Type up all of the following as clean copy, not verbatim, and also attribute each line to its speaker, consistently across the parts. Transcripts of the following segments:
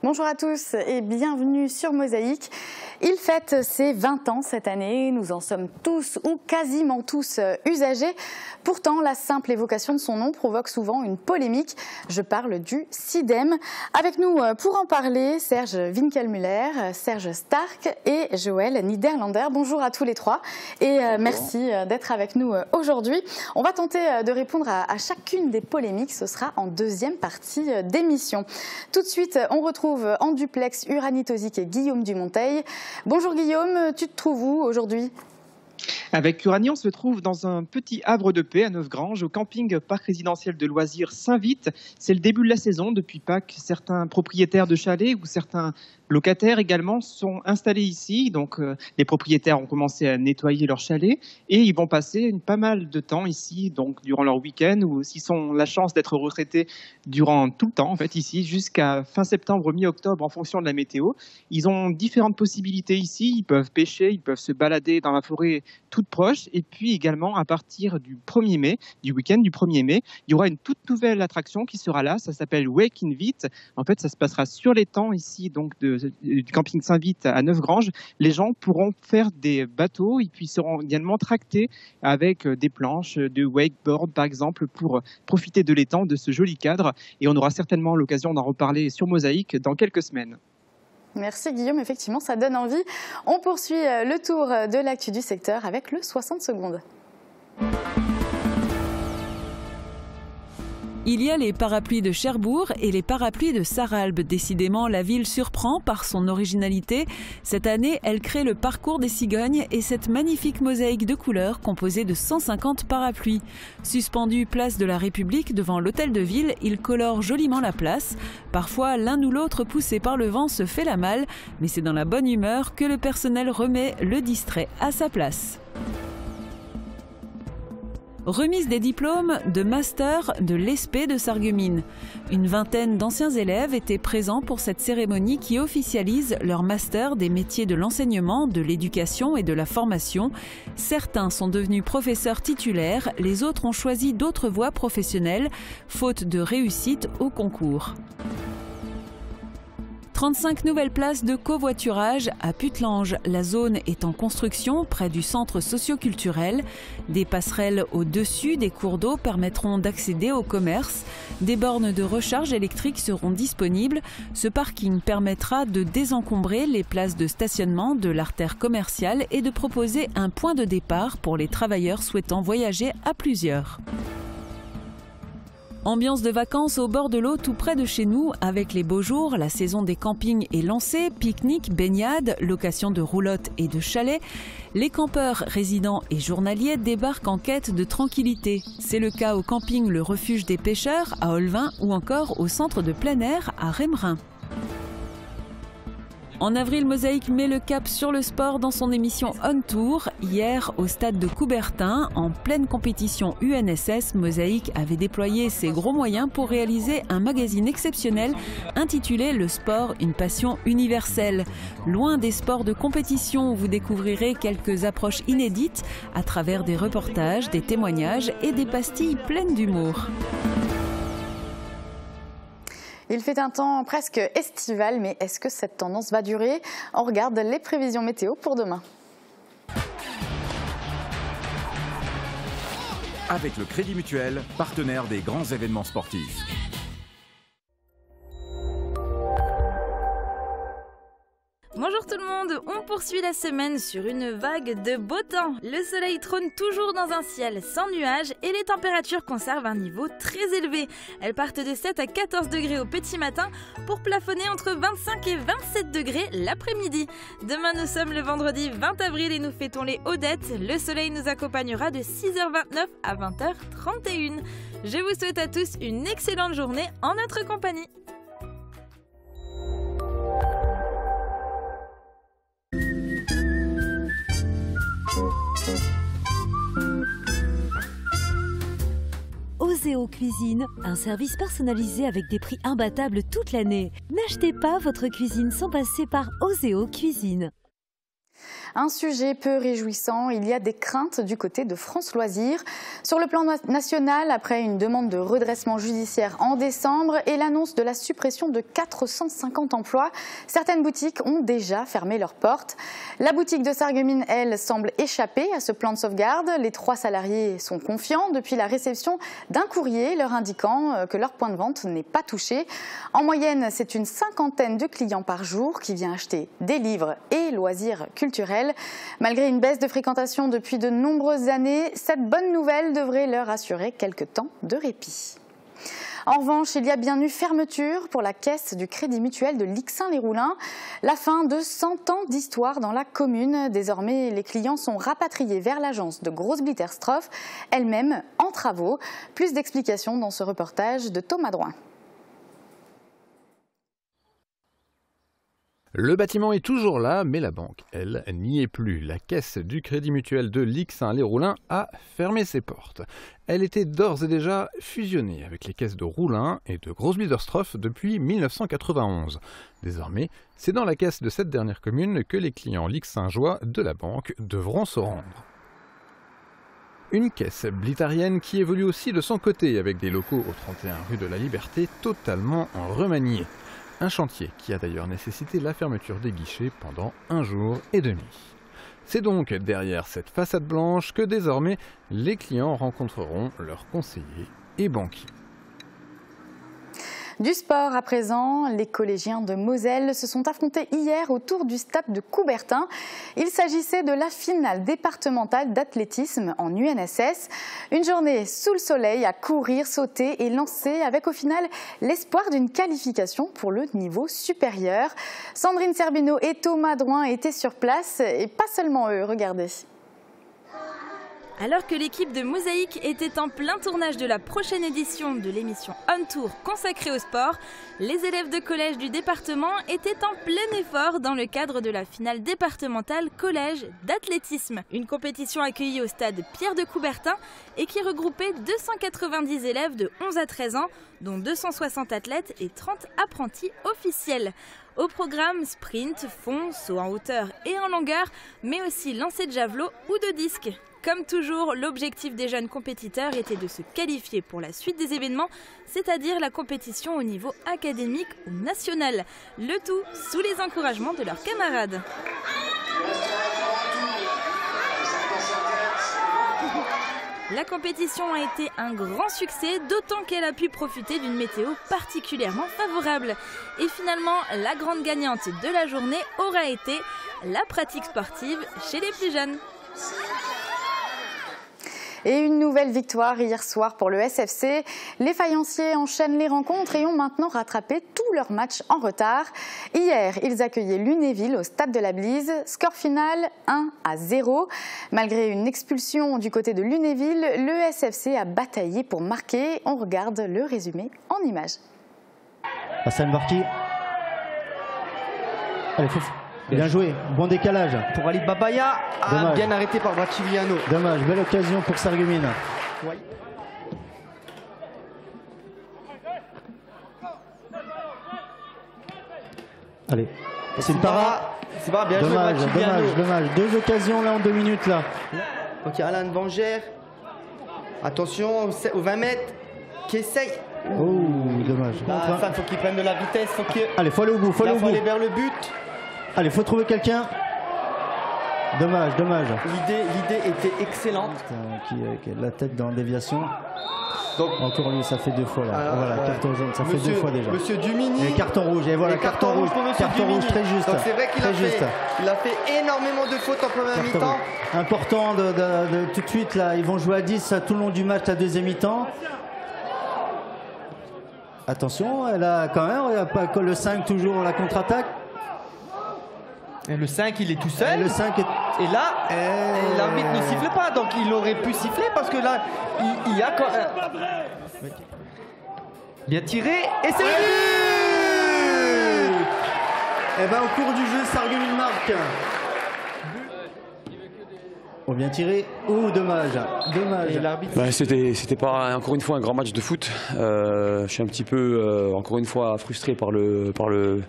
Speaker 1: Bonjour à tous et bienvenue sur Mosaïque. Il fête ses 20 ans cette année, nous en sommes tous ou quasiment tous usagers. Pourtant, la simple évocation de son nom provoque souvent une polémique. Je parle du SIDEM. Avec nous pour en parler, Serge Winkelmüller, Serge Stark et Joël Niederlander. Bonjour à tous les trois et merci d'être avec nous aujourd'hui. On va tenter de répondre à chacune des polémiques, ce sera en deuxième partie d'émission. Tout de suite, on retrouve en duplex Uranitosic et Guillaume Dumonteil. Bonjour Guillaume, tu te trouves où aujourd'hui ?
Speaker 2: Avec Uranie, on se trouve dans un petit havre de paix à Neufgrange, au camping parc résidentiel de loisirs Saint-Vite. C'est le début de la saison. Depuis Pâques, certains propriétaires de chalets ou certains locataires également sont installés ici. Donc, les propriétaires ont commencé à nettoyer leur chalet et ils vont passer pas mal de temps ici, donc durant leur week-end ou s'ils ont la chance d'être retraités durant tout le temps, en fait, ici, jusqu'à fin septembre, mi-octobre, en fonction de la météo. Ils ont différentes possibilités ici. Ils peuvent pêcher, ils peuvent se balader dans la forêt toute proche. Et puis également, à partir du 1er mai, du week-end du 1er mai, il y aura une toute nouvelle attraction qui sera là. Ça s'appelle Wake in Vite. En fait, ça se passera sur l'étang ici, donc du camping Saint-Vite à Neufgrange. Les gens pourront faire des bateaux et puis seront également tractés avec des planches de wakeboard, par exemple, pour profiter de l'étang, de ce joli cadre. Et on aura certainement l'occasion d'en reparler sur Mosaïque dans quelques semaines.
Speaker 1: Merci Guillaume, effectivement ça donne envie. On poursuit le tour de l'actu du secteur avec le 60 secondes.
Speaker 3: Il y a les parapluies de Cherbourg et les parapluies de Sarralbe. Décidément, la ville surprend par son originalité. Cette année, elle crée le parcours des cigognes et cette magnifique mosaïque de couleurs composée de 150 parapluies. Suspendus place de la République devant l'hôtel de ville, ils colorent joliment la place. Parfois, l'un ou l'autre poussé par le vent se fait la malle, mais c'est dans la bonne humeur que le personnel remet le distrait à sa place. Remise des diplômes de master de l'ESPE de Sarreguemines. Une vingtaine d'anciens élèves étaient présents pour cette cérémonie qui officialise leur master des métiers de l'enseignement, de l'éducation et de la formation. Certains sont devenus professeurs titulaires, les autres ont choisi d'autres voies professionnelles, faute de réussite au concours. 35 nouvelles places de covoiturage à Puttelange. La zone est en construction près du centre socio-culturel. Des passerelles au-dessus des cours d'eau permettront d'accéder au commerce. Des bornes de recharge électrique seront disponibles. Ce parking permettra de désencombrer les places de stationnement de l'artère commerciale et de proposer un point de départ pour les travailleurs souhaitant voyager à plusieurs. Ambiance de vacances au bord de l'eau tout près de chez nous. Avec les beaux jours, la saison des campings est lancée. Pique-nique, baignade, location de roulottes et de chalets. Les campeurs, résidents et journaliers débarquent en quête de tranquillité. C'est le cas au camping Le Refuge des Pêcheurs à Olvin ou encore au centre de plein air à Rémerin. En avril, Mosaïque met le cap sur le sport dans son émission On Tour. Hier, au stade de Coubertin, en pleine compétition UNSS, Mosaïque avait déployé ses gros moyens pour réaliser un magazine exceptionnel intitulé Le sport, une passion universelle. Loin des sports de compétition, vous découvrirez quelques approches inédites à travers des reportages, des témoignages et des pastilles pleines d'humour.
Speaker 1: Il fait un temps presque estival, mais est-ce que cette tendance va durer ? On regarde les prévisions météo pour demain.
Speaker 4: Avec le Crédit Mutuel, partenaire des grands événements sportifs.
Speaker 5: Bonjour tout le monde, on poursuit la semaine sur une vague de beau temps. Le soleil trône toujours dans un ciel sans nuages et les températures conservent un niveau très élevé. Elles partent de 7 à 14 degrés au petit matin pour plafonner entre 25 et 27 degrés l'après-midi. Demain nous sommes le vendredi 20 avril et nous fêtons les Audettes. Le soleil nous accompagnera de 6h29 à 20h31. Je vous souhaite à tous une excellente journée en notre compagnie.
Speaker 6: Oseo Cuisine, un service personnalisé avec des prix imbattables toute l'année. N'achetez pas votre cuisine sans passer par Oseo Cuisine.
Speaker 1: Un sujet peu réjouissant, il y a des craintes du côté de France Loisirs. Sur le plan national, après une demande de redressement judiciaire en décembre et l'annonce de la suppression de 450 emplois, certaines boutiques ont déjà fermé leurs portes. La boutique de Sarreguemines, elle, semble échapper à ce plan de sauvegarde. Les 3 salariés sont confiants depuis la réception d'un courrier leur indiquant que leur point de vente n'est pas touché. En moyenne, c'est une 50aine de clients par jour qui vient acheter des livres et loisirs culturels. Malgré une baisse de fréquentation depuis de nombreuses années, cette bonne nouvelle devrait leur assurer quelques temps de répit. En revanche, il y a bien eu fermeture pour la caisse du Crédit Mutuel de Lixin-les-Roulins. La fin de 100 ans d'histoire dans la commune. Désormais, les clients sont rapatriés vers l'agence de Groß-Blitersdorf, elle-même en travaux. Plus d'explications dans ce reportage de Thomas Drouin.
Speaker 7: Le bâtiment est toujours là, mais la banque, elle, n'y est plus. La caisse du Crédit Mutuel de Lixin-les-Roulins a fermé ses portes. Elle était d'ores et déjà fusionnée avec les caisses de Roulins et de Groß-Blitersdorf depuis 1991. Désormais, c'est dans la caisse de cette dernière commune que les clients lixingeois de la banque devront se rendre. Une caisse blitarienne qui évolue aussi de son côté avec des locaux au 31 rue de la Liberté totalement remaniés. Un chantier qui a d'ailleurs nécessité la fermeture des guichets pendant 1 jour et demi. C'est donc derrière cette façade blanche que désormais les clients rencontreront leurs conseillers et banquiers.
Speaker 1: Du sport à présent, les collégiens de Moselle se sont affrontés hier autour du stade de Coubertin. Il s'agissait de la finale départementale d'athlétisme en UNSS. Une journée sous le soleil à courir, sauter et lancer avec au final l'espoir d'une qualification pour le niveau supérieur. Sandrine Serbino et Thomas Drouin étaient sur place et pas seulement eux, regardez.
Speaker 5: Alors que l'équipe de Mosaïque était en plein tournage de la prochaine édition de l'émission On Tour consacrée au sport, les élèves de collège du département étaient en plein effort dans le cadre de la finale départementale collège d'athlétisme. Une compétition accueillie au stade Pierre de Coubertin et qui regroupait 290 élèves de 11 à 13 ans, dont 260 athlètes et 30 apprentis officiels. Au programme, sprint, fond, saut en hauteur et en longueur, mais aussi lancer de javelot ou de disque. Comme toujours, l'objectif des jeunes compétiteurs était de se qualifier pour la suite des événements, c'est-à-dire la compétition au niveau académique ou national. Le tout sous les encouragements de leurs camarades. La compétition a été un grand succès, d'autant qu'elle a pu profiter d'une météo particulièrement favorable. Et finalement, la grande gagnante de la journée aura été la pratique sportive chez les plus jeunes.
Speaker 1: Et une nouvelle victoire hier soir pour le SFC. Les Fayenciers enchaînent les rencontres et ont maintenant rattrapé tous leurs matchs en retard. Hier, ils accueillaient Lunéville au stade de la Blise. Score final 1-0. Malgré une expulsion du côté de Lunéville, le SFC a bataillé pour marquer. On regarde le résumé en images.
Speaker 8: Hassan Barki. Allez, bien joué, bon décalage.
Speaker 9: Pour Ali Babaya, bien arrêté par Braccigliano.
Speaker 8: Dommage, belle occasion pour Sarreguemines. Ouais. Allez, c'est une para.
Speaker 9: C'est pas bien
Speaker 8: dommage,
Speaker 9: joué Braccigliano.
Speaker 8: Dommage. 2 occasions là en 2 minutes là.
Speaker 9: Ok, Alain Vangère. Attention aux 20 mètres. Qui essaye.
Speaker 8: Oh, dommage.
Speaker 9: Il faut qu'il prenne de la vitesse.
Speaker 8: Allez, faut aller au bout. Faut
Speaker 9: aller vers le but.
Speaker 8: Allez, faut trouver quelqu'un. Dommage.
Speaker 9: L'idée était excellente.
Speaker 8: Qui a la tête dans la déviation. Donc, encore lui, ça fait 2 fois là. Voilà, carton jaune, ça fait 2 fois déjà.
Speaker 9: Monsieur Dumini.
Speaker 8: Et carton rouge, et voilà, carton rouge. Carton rouge très juste.
Speaker 9: Donc c'est vrai qu'il a fait énormément de fautes en première mi-temps.
Speaker 8: Important de tout de suite là, ils vont jouer à 10 tout le long du match, la deuxième mi-temps. Attention, elle a quand même, il n'y a pas que le 5 toujours la contre-attaque.
Speaker 9: Et le 5 il est tout seul.
Speaker 8: Et le 5 est...
Speaker 9: Et là, l'arbitre ne siffle pas, donc il aurait pu siffler parce que là, il y a quand même... Bien tiré, et c'est le but.
Speaker 8: Et bien au cours du jeu, Sarreguemines marque. Oh, bien tiré. Oh, dommage.
Speaker 10: C'était pas encore une fois un grand match de foot. Je suis un petit peu encore une fois frustré par le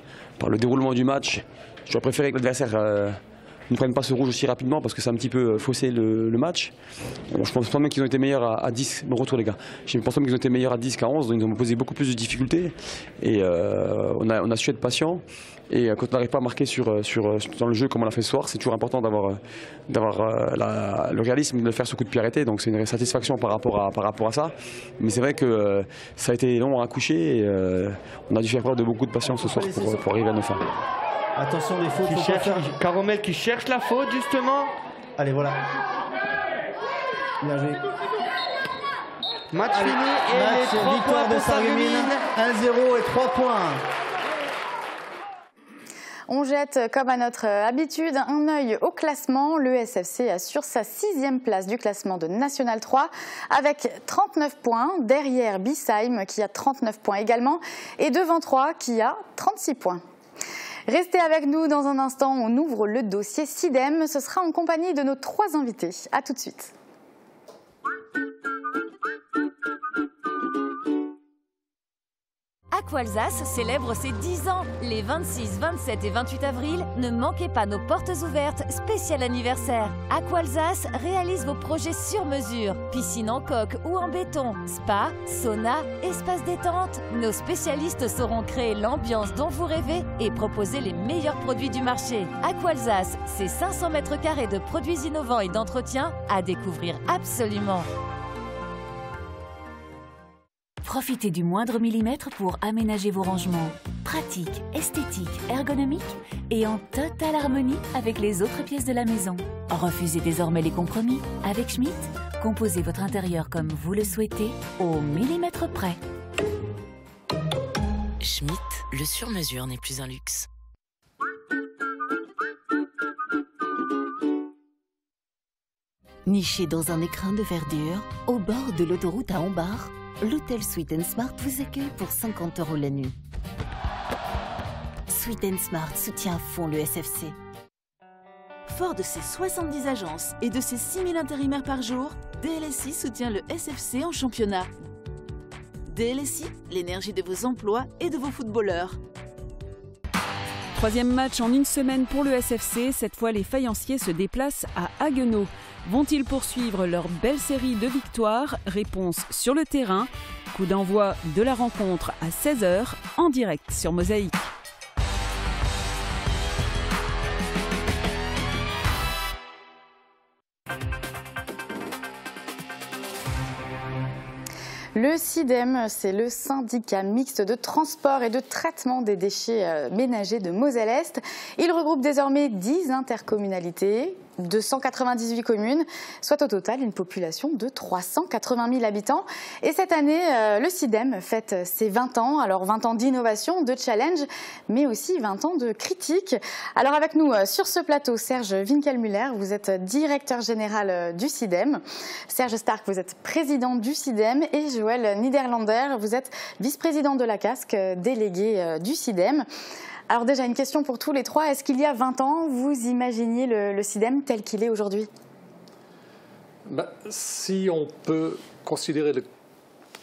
Speaker 10: déroulement du match. J'aurais préféré que l'adversaire ne prennent pas ce rouge aussi rapidement parce que ça a un petit peu faussé le match. Je pense même qu'ils ont été meilleurs à 10. Bon retour les gars. Je pense même qu'ils ont été meilleurs à 10 qu'à 11, donc ils ont posé beaucoup plus de difficultés. Et on a su être patient. Et quand on n'arrive pas à marquer dans le jeu comme on l'a fait ce soir, c'est toujours important d'avoir le réalisme de le faire sur coup de pied arrêté. Donc c'est une satisfaction par rapport à ça. Mais c'est vrai que ça a été long à accoucher et on a dû faire preuve de beaucoup de patience ce soir pour arriver à nos fins.
Speaker 8: Attention les fautes.
Speaker 9: Caromel qui cherche la faute justement.
Speaker 8: Allez voilà. Bien joué.
Speaker 9: Match fini et les 3
Speaker 8: victoire
Speaker 9: points
Speaker 8: de Sarreguemines. 1-0 et 3 points.
Speaker 1: On jette, comme à notre habitude, un œil au classement. Le SFC assure sa 6e place du classement de National 3 avec 39 points, derrière Bissheim qui a 39 points également et devant 3 qui a 36 points. Restez avec nous dans un instant, on ouvre le dossier SIDEM. Ce sera en compagnie de nos 3 invités. A tout de suite.
Speaker 6: Aqualsace célèbre ses 10 ans. Les 26, 27 et 28 avril, ne manquez pas nos portes ouvertes spécial anniversaire. Aqualsace réalise vos projets sur mesure. Piscine en coque ou en béton, spa, sauna, espace détente. Nos spécialistes sauront créer l'ambiance dont vous rêvez et proposer les meilleurs produits du marché. Aqualsace, c'est 500 mètres carrés de produits innovants et d'entretien à découvrir absolument. Profitez du moindre millimètre pour aménager vos rangements. Pratique, esthétique, ergonomique et en totale harmonie avec les autres pièces de la maison. Refusez désormais les compromis. Avec Schmitt, composez votre intérieur comme vous le souhaitez, au millimètre près.
Speaker 11: Schmitt, le sur-mesure n'est plus un luxe.
Speaker 12: Niché dans un écrin de verdure, au bord de l'autoroute à Hombart, l'hôtel Sweet & Smart vous accueille pour 50 € la nuit. Sweet & Smart soutient à fond le SFC.
Speaker 13: Fort de ses 70 agences et de ses 6000 intérimaires par jour, DLSI soutient le SFC en championnat. DLSI, l'énergie de vos emplois et de vos footballeurs.
Speaker 3: 3e match en une semaine pour le SFC. Cette fois, les faïenciers se déplacent à Haguenau. Vont-ils poursuivre leur belle série de victoires? Réponse sur le terrain. Coup d'envoi de la rencontre à 16 h en direct sur Mosaïque.
Speaker 1: Le SIDEM, c'est le syndicat mixte de transport et de traitement des déchets ménagers de Moselle-Est. Il regroupe désormais 10 intercommunalités de 198 communes, soit au total une population de 380 000 habitants. Et cette année, le SIDEM fête ses 20 ans. Alors 20 ans d'innovation, de challenge, mais aussi 20 ans de critique. Alors avec nous sur ce plateau, Serge Winkelmüller, vous êtes directeur général du SIDEM. Serge Stark, vous êtes président du SIDEM. Et Joël Niederlander, vous êtes vice-président de la Casque, délégué du SIDEM. Alors déjà, une question pour tous les 3. Est-ce qu'il y a 20 ans, vous imaginiez le SIDEM tel qu'il est aujourd'hui?
Speaker 14: Si on peut considérer le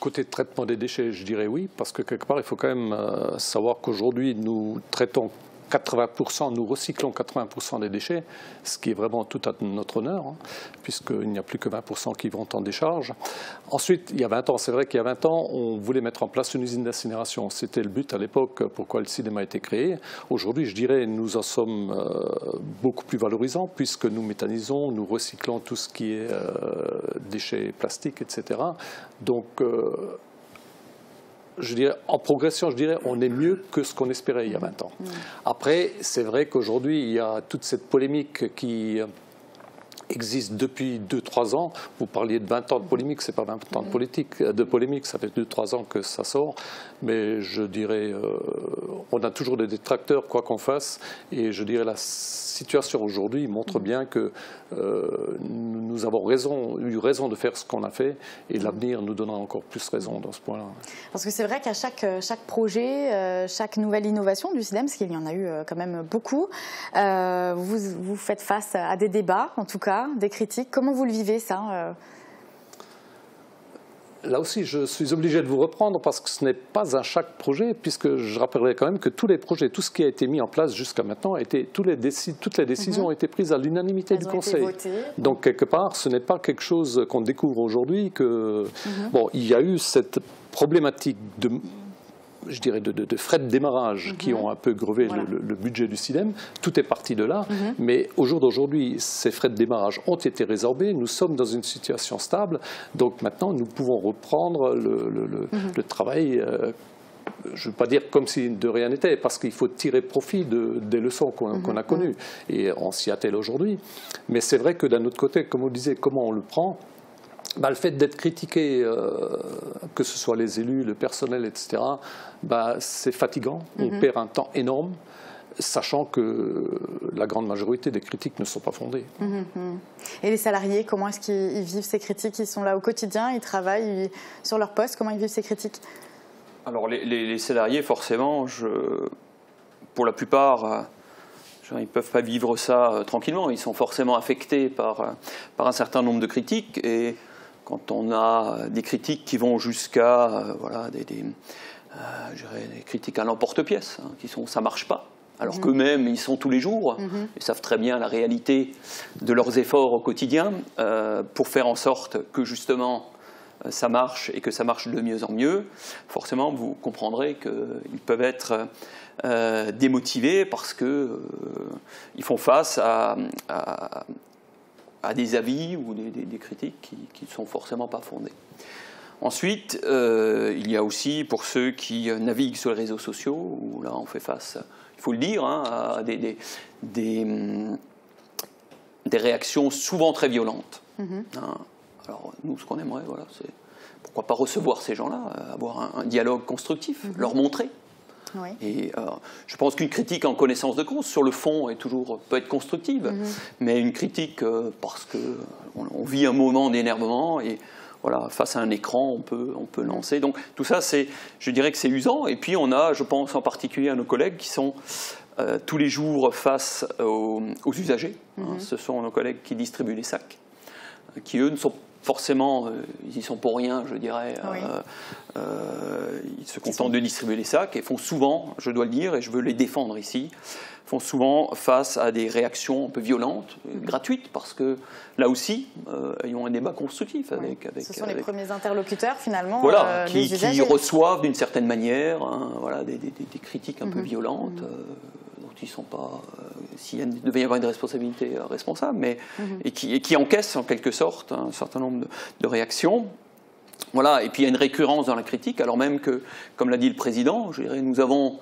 Speaker 14: côté de traitement des déchets, je dirais oui, parce que quelque part, il faut quand même savoir qu'aujourd'hui, nous traitons 80%, nous recyclons 80% des déchets, ce qui est vraiment tout à notre honneur, puisqu'il n'y a plus que 20% qui vont en décharge. Ensuite, il y a 20 ans, c'est vrai qu'il y a 20 ans, on voulait mettre en place une usine d'incinération. C'était le but à l'époque, pourquoi le SIDEM a été créé. Aujourd'hui, je dirais, nous en sommes beaucoup plus valorisants, puisque nous méthanisons, nous recyclons tout ce qui est déchets plastiques, etc. Donc, je dirais, en progression, je dirais, on est mieux que ce qu'on espérait il y a 20 ans. Après, c'est vrai qu'aujourd'hui, il y a toute cette polémique qui existe depuis 2-3 ans. Vous parliez de 20 ans de polémique, ce n'est pas 20 ans de polémique, ça fait 2-3 ans que ça sort. Mais je dirais, on a toujours des détracteurs, quoi qu'on fasse. Et je dirais, la situation aujourd'hui montre bien que nous avons eu raison de faire ce qu'on a fait. Et l'avenir nous donnera encore plus raison dans ce point-là.
Speaker 1: Parce que c'est vrai qu'à chaque projet, chaque nouvelle innovation du SIDEM, parce qu'il y en a eu quand même beaucoup, vous faites face à des débats, en tout cas, des critiques. Comment vous le vivez, ça?
Speaker 14: là aussi, je suis obligé de vous reprendre parce que ce n'est pas un chaque projet, puisque je rappellerai quand même que tous les projets, tout ce qui a été mis en place jusqu'à maintenant, toutes les décisions ont été prises à l'unanimité du Conseil. Donc, quelque part, ce n'est pas quelque chose qu'on découvre aujourd'hui. Bon, il y a eu cette problématique de frais de démarrage qui ont un peu grevé le budget du CIDEM. Tout est parti de là. Mais au jour d'aujourd'hui, ces frais de démarrage ont été résorbés. Nous sommes dans une situation stable. Donc maintenant, nous pouvons reprendre le travail. Je ne veux pas dire comme si de rien n'était, parce qu'il faut tirer profit des leçons qu'on a connues. Et on s'y attelle aujourd'hui. Mais c'est vrai que d'un autre côté, comme on disait, comment on le prend ? Le fait d'être critiqué, que ce soit les élus, le personnel, etc., c'est fatigant. On perd un temps énorme, sachant que la grande majorité des critiques ne sont pas fondées.
Speaker 1: Et les salariés, comment est-ce qu'ils vivent ces critiques? Ils sont là au quotidien, ils travaillent sur leur poste. Comment ils vivent ces critiques?
Speaker 15: Alors les salariés, forcément, pour la plupart... ils ne peuvent pas vivre ça tranquillement. Ils sont forcément affectés par un certain nombre de critiques. Et quand on a des critiques qui vont jusqu'à des critiques à l'emporte-pièce, qui sont « ça ne marche pas », alors qu'eux-mêmes, ils sont tous les jours, ils savent très bien la réalité de leurs efforts au quotidien pour faire en sorte que justement ça marche et que ça marche de mieux en mieux. Forcément, vous comprendrez qu'ils peuvent être démotivés parce qu'ils font face à des avis ou des critiques qui ne sont forcément pas fondées. Ensuite, il y a aussi pour ceux qui naviguent sur les réseaux sociaux, où là on fait face, il faut le dire, à des réactions souvent très violentes. Alors nous, ce qu'on aimerait, c'est pourquoi pas recevoir ces gens-là, avoir un dialogue constructif, leur montrer. Et je pense qu'une critique en connaissance de cause, sur le fond, peut être constructive, mais une critique parce qu'on vit un moment d'énervement et face à un écran, on peut lancer. Donc tout ça, je dirais que c'est usant. Et puis on a, je pense en particulier à nos collègues qui sont tous les jours face aux usagers. Ce sont nos collègues qui distribuent les sacs, qui eux ne sont forcément, ils y sont pour rien, je dirais. Ils se contentent de distribuer les sacs et font souvent, je dois le dire, et je veux les défendre ici, font souvent face à des réactions un peu violentes, gratuites, parce que là aussi, ils ont un débat constructif avec
Speaker 1: ce sont les premiers interlocuteurs, finalement,
Speaker 15: qui reçoivent d'une certaine manière des critiques un peu violentes, dont ils ne sont pas, s'il devait y avoir une responsabilité responsable, mais, et qui encaissent en quelque sorte un certain nombre de réactions. Et puis il y a une récurrence dans la critique, alors même que, comme l'a dit le Président, je dirais, nous avons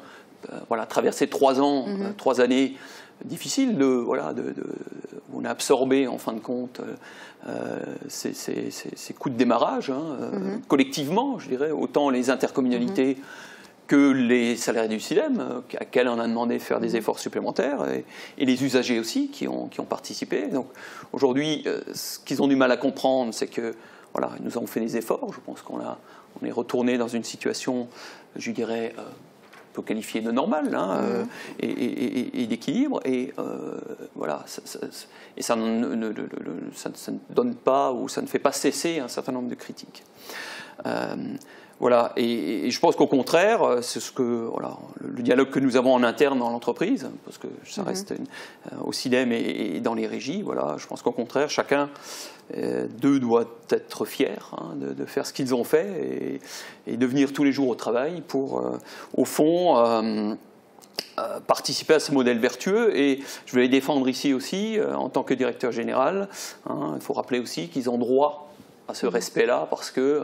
Speaker 15: traversé 3 ans, 3 années difficiles, on a absorbé en fin de compte ces coups de démarrage, collectivement, je dirais, autant les intercommunalités que les salariés du CIDEM, à qui on a demandé de faire des efforts supplémentaires, et les usagers aussi qui ont participé. Donc aujourd'hui, ce qu'ils ont du mal à comprendre, c'est que nous avons fait des efforts. Je pense qu'on est retourné dans une situation, je dirais, peut qualifier de normale et d'équilibre. Et ça ne donne pas ou ça ne fait pas cesser un certain nombre de critiques. Et je pense qu'au contraire, c'est le dialogue que nous avons en interne dans l'entreprise, parce que ça reste au CIDEM et dans les régies. Je pense qu'au contraire, chacun d'eux doit être fier de faire ce qu'ils ont fait et de venir tous les jours au travail pour, au fond, participer à ce modèle vertueux. Et je vais les défendre ici aussi, en tant que directeur général. Il faut rappeler aussi qu'ils ont droit à ce respect-là, parce qu'ils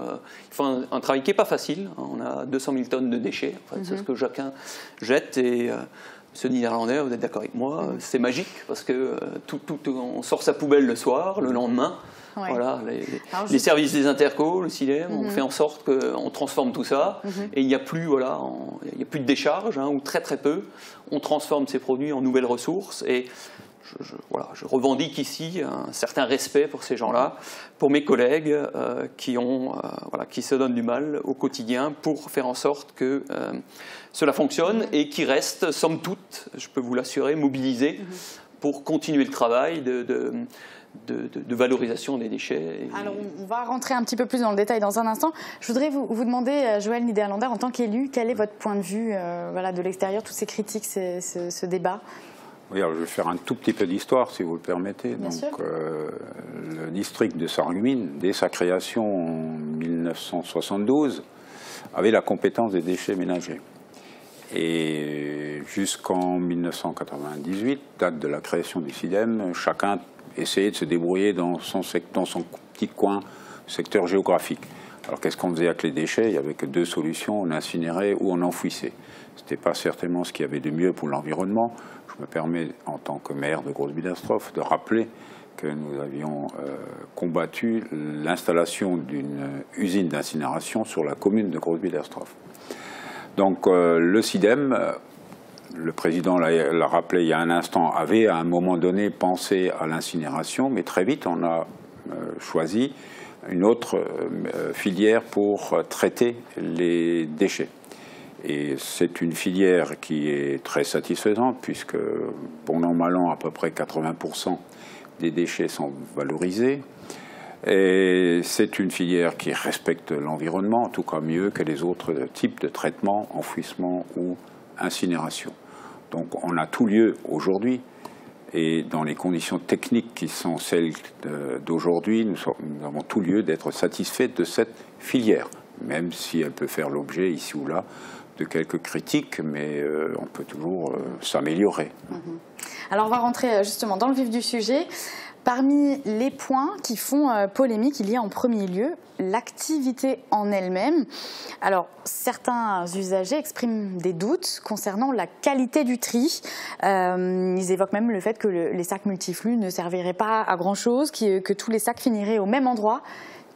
Speaker 15: font un travail qui n'est pas facile. On a 200 000 tonnes de déchets, c'est ce que chacun jette. Et ce Néerlandais, vous êtes d'accord avec moi, c'est magique, parce que on sort sa poubelle le soir, le lendemain. Les services des intercos, le CIDEM, on fait en sorte qu'on transforme tout ça, et il n'y a plus, de décharge, ou très très peu. On transforme ces produits en nouvelles ressources, et je revendique ici un certain respect pour ces gens-là, pour mes collègues qui se donnent du mal au quotidien pour faire en sorte que cela fonctionne et qui restent, somme toute, je peux vous l'assurer, mobilisés pour continuer le travail de valorisation des déchets.
Speaker 1: Alors, on va rentrer un petit peu plus dans le détail dans un instant. Je voudrais vous demander, Joël Niederlander, en tant qu'élu, quel est votre point de vue voilà, de l'extérieur, toutes ces critiques, ce débat?
Speaker 16: Oui, alors je vais faire un tout petit peu d'histoire, si vous le permettez.
Speaker 1: Bien sûr.
Speaker 16: Le district de Sarreguemines, dès sa création en 1972, avait la compétence des déchets ménagers. Et jusqu'en 1998, date de la création du SIDEM, chacun essayait de se débrouiller dans son petit coin, secteur géographique. Alors qu'est-ce qu'on faisait avec les déchets? Il n'y avait que deux solutions, on incinérait ou on enfouissait. Ce n'était pas certainement ce qu'il y avait de mieux pour l'environnement. Je me permets, en tant que maire de Groß-Billersdorf, de rappeler que nous avions combattu l'installation d'une usine d'incinération sur la commune de Groß-Billersdorf. Donc le SIDEM, le président l'a rappelé il y a un instant, avait à un moment donné pensé à l'incinération, mais très vite on a choisi une autre filière pour traiter les déchets. Et c'est une filière qui est très satisfaisante puisque, bon an, mal an, à peu près 80% des déchets sont valorisés. Et c'est une filière qui respecte l'environnement, en tout cas mieux que les autres types de traitement, enfouissement ou incinération. Donc on a tout lieu aujourd'hui, et dans les conditions techniques qui sont celles d'aujourd'hui, nous avons tout lieu d'être satisfaits de cette filière, même si elle peut faire l'objet ici ou là de quelques critiques, mais on peut toujours s'améliorer.
Speaker 1: Alors on va rentrer justement dans le vif du sujet. Parmi les points qui font polémique, il y a en premier lieu l'activité en elle-même. Alors, certains usagers expriment des doutes concernant la qualité du tri. Ils évoquent même le fait que les sacs multiflux ne serviraient pas à grand-chose, que tous les sacs finiraient au même endroit.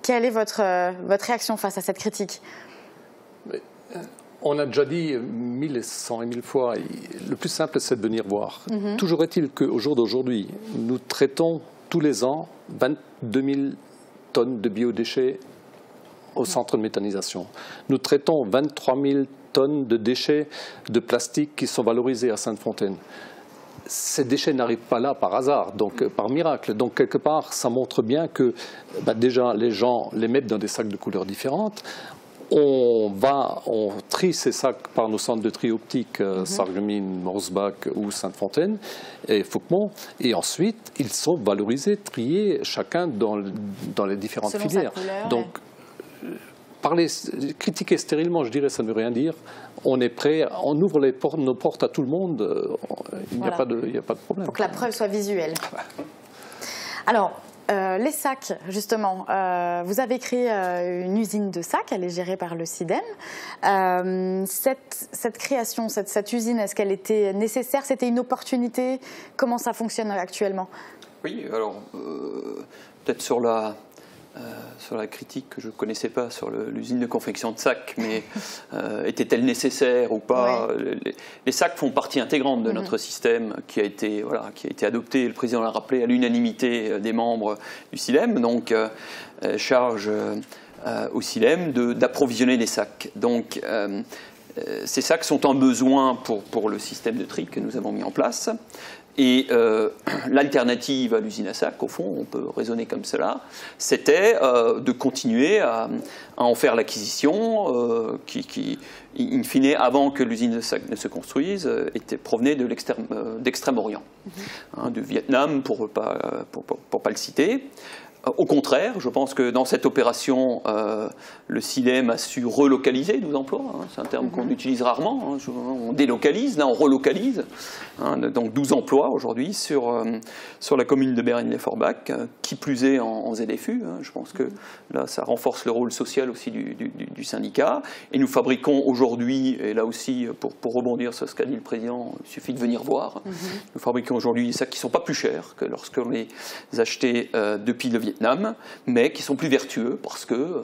Speaker 1: Quelle est votre réaction face à cette critique?
Speaker 14: On a déjà dit 1100 et 1000 fois, le plus simple c'est de venir voir. Toujours est-il qu'au jour d'aujourd'hui, nous traitons tous les ans 22 000 tonnes de biodéchets au centre de méthanisation. Nous traitons 23 000 tonnes de déchets de plastique qui sont valorisés à Sainte-Fontaine. Ces déchets n'arrivent pas là par hasard, donc par miracle. Donc quelque part, ça montre bien que déjà les gens les mettent dans des sacs de couleurs différentes. On trie ces sacs par nos centres de tri optique, Sarreguemines, Morsbach ou Sainte-Fontaine et Fauquemont. Et ensuite, ils sont valorisés, triés, chacun dans les différentes filières. Donc, critiquer stérilement, je dirais, ça ne veut rien dire. On est prêt, on ouvre nos portes à tout le monde, il n'y a pas de problème.
Speaker 1: Pour que la preuve soit visuelle. Alors, les sacs, justement, vous avez créé une usine de sacs, elle est gérée par le SIDEM. Cette création, cette usine, est-ce qu'elle était nécessaire? C'était une opportunité? Comment ça fonctionne actuellement?
Speaker 15: Oui, alors peut-être sur la critique que je ne connaissais pas sur l'usine de confection de sacs, mais était-elle nécessaire ou pas? Les sacs font partie intégrante de notre système qui a été adopté, le président l'a rappelé, à l'unanimité des membres du SIDEM, donc charge au SIDEM d'approvisionner les sacs. Donc ces sacs sont un besoin pour le système de tri que nous avons mis en place. Et l'alternative à l'usine à sacs, au fond, on peut raisonner comme cela, c'était de continuer à en faire l'acquisition, qui, in fine, avant que l'usine de sacs ne se construise, provenait d'Extrême-Orient, du Vietnam, pour pas le citer. Au contraire, je pense que dans cette opération, le SIDEM a su relocaliser nos emplois. C'est un terme qu'on utilise rarement. On délocalise, là on relocalise. Donc 12 emplois aujourd'hui sur la commune de Beringen-les-Forbach, qui plus est en ZFU. Je pense que là ça renforce le rôle social aussi du syndicat. Et nous fabriquons aujourd'hui, et là aussi pour rebondir sur ce qu'a dit le président, il suffit de venir voir. Nous fabriquons aujourd'hui des sacs qui ne sont pas plus chers que lorsqu'on les achetait depuis le Vietnam, mais qui sont plus vertueux parce que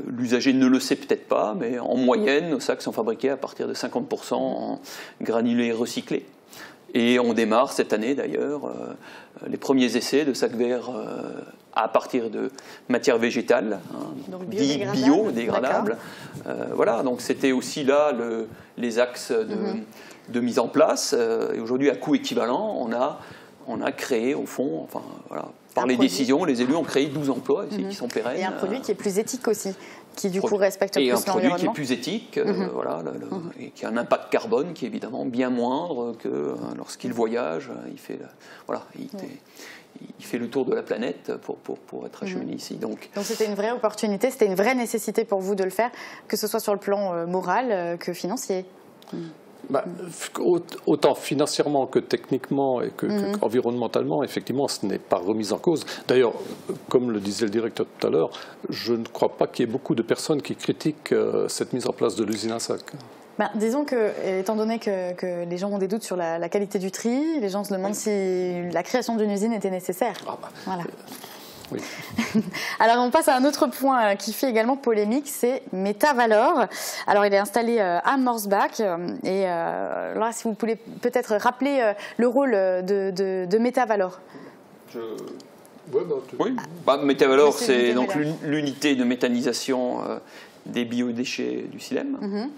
Speaker 15: l'usager ne le sait peut-être pas, mais en moyenne, nos sacs sont fabriqués à partir de 50% en granulés recyclés. Et on démarre cette année d'ailleurs les premiers essais de sacs verts à partir de matières végétales, dits biodégradables. Voilà, donc c'était aussi là les axes de mise en place. Et aujourd'hui, à coût équivalent, on a on a créé, au fond, enfin, voilà, par les décisions, les élus ont créé 12 emplois ici, qui sont pérennes.
Speaker 1: Et un produit qui est plus éthique aussi, qui du coup respecte plus l'environnement.
Speaker 15: Et un produit qui est plus éthique, voilà, et qui a un impact carbone qui est évidemment bien moindre que lorsqu'il voyage. Il fait, voilà, il fait le tour de la planète pour être acheminé ici. Donc
Speaker 1: c'était une vraie opportunité, c'était une vraie nécessité pour vous de le faire, que ce soit sur le plan moral que financier.
Speaker 14: Autant financièrement que techniquement et qu'environnementalement, effectivement, ce n'est pas remis en cause. D'ailleurs, comme le disait le directeur tout à l'heure, je ne crois pas qu'il y ait beaucoup de personnes qui critiquent cette mise en place de l'usine à sac.
Speaker 1: Disons que, étant donné que les gens ont des doutes sur la qualité du tri, les gens se demandent si la création d'une usine était nécessaire. Voilà.
Speaker 14: Oui.
Speaker 1: Alors on passe à un autre point qui fait également polémique, c'est Metavalor. Alors il est installé à Morsbach et là si vous pouvez peut-être rappeler le rôle de Metavalor.
Speaker 15: Oui, Metavalor c'est donc l'unité de méthanisation des biodéchets du SILEM.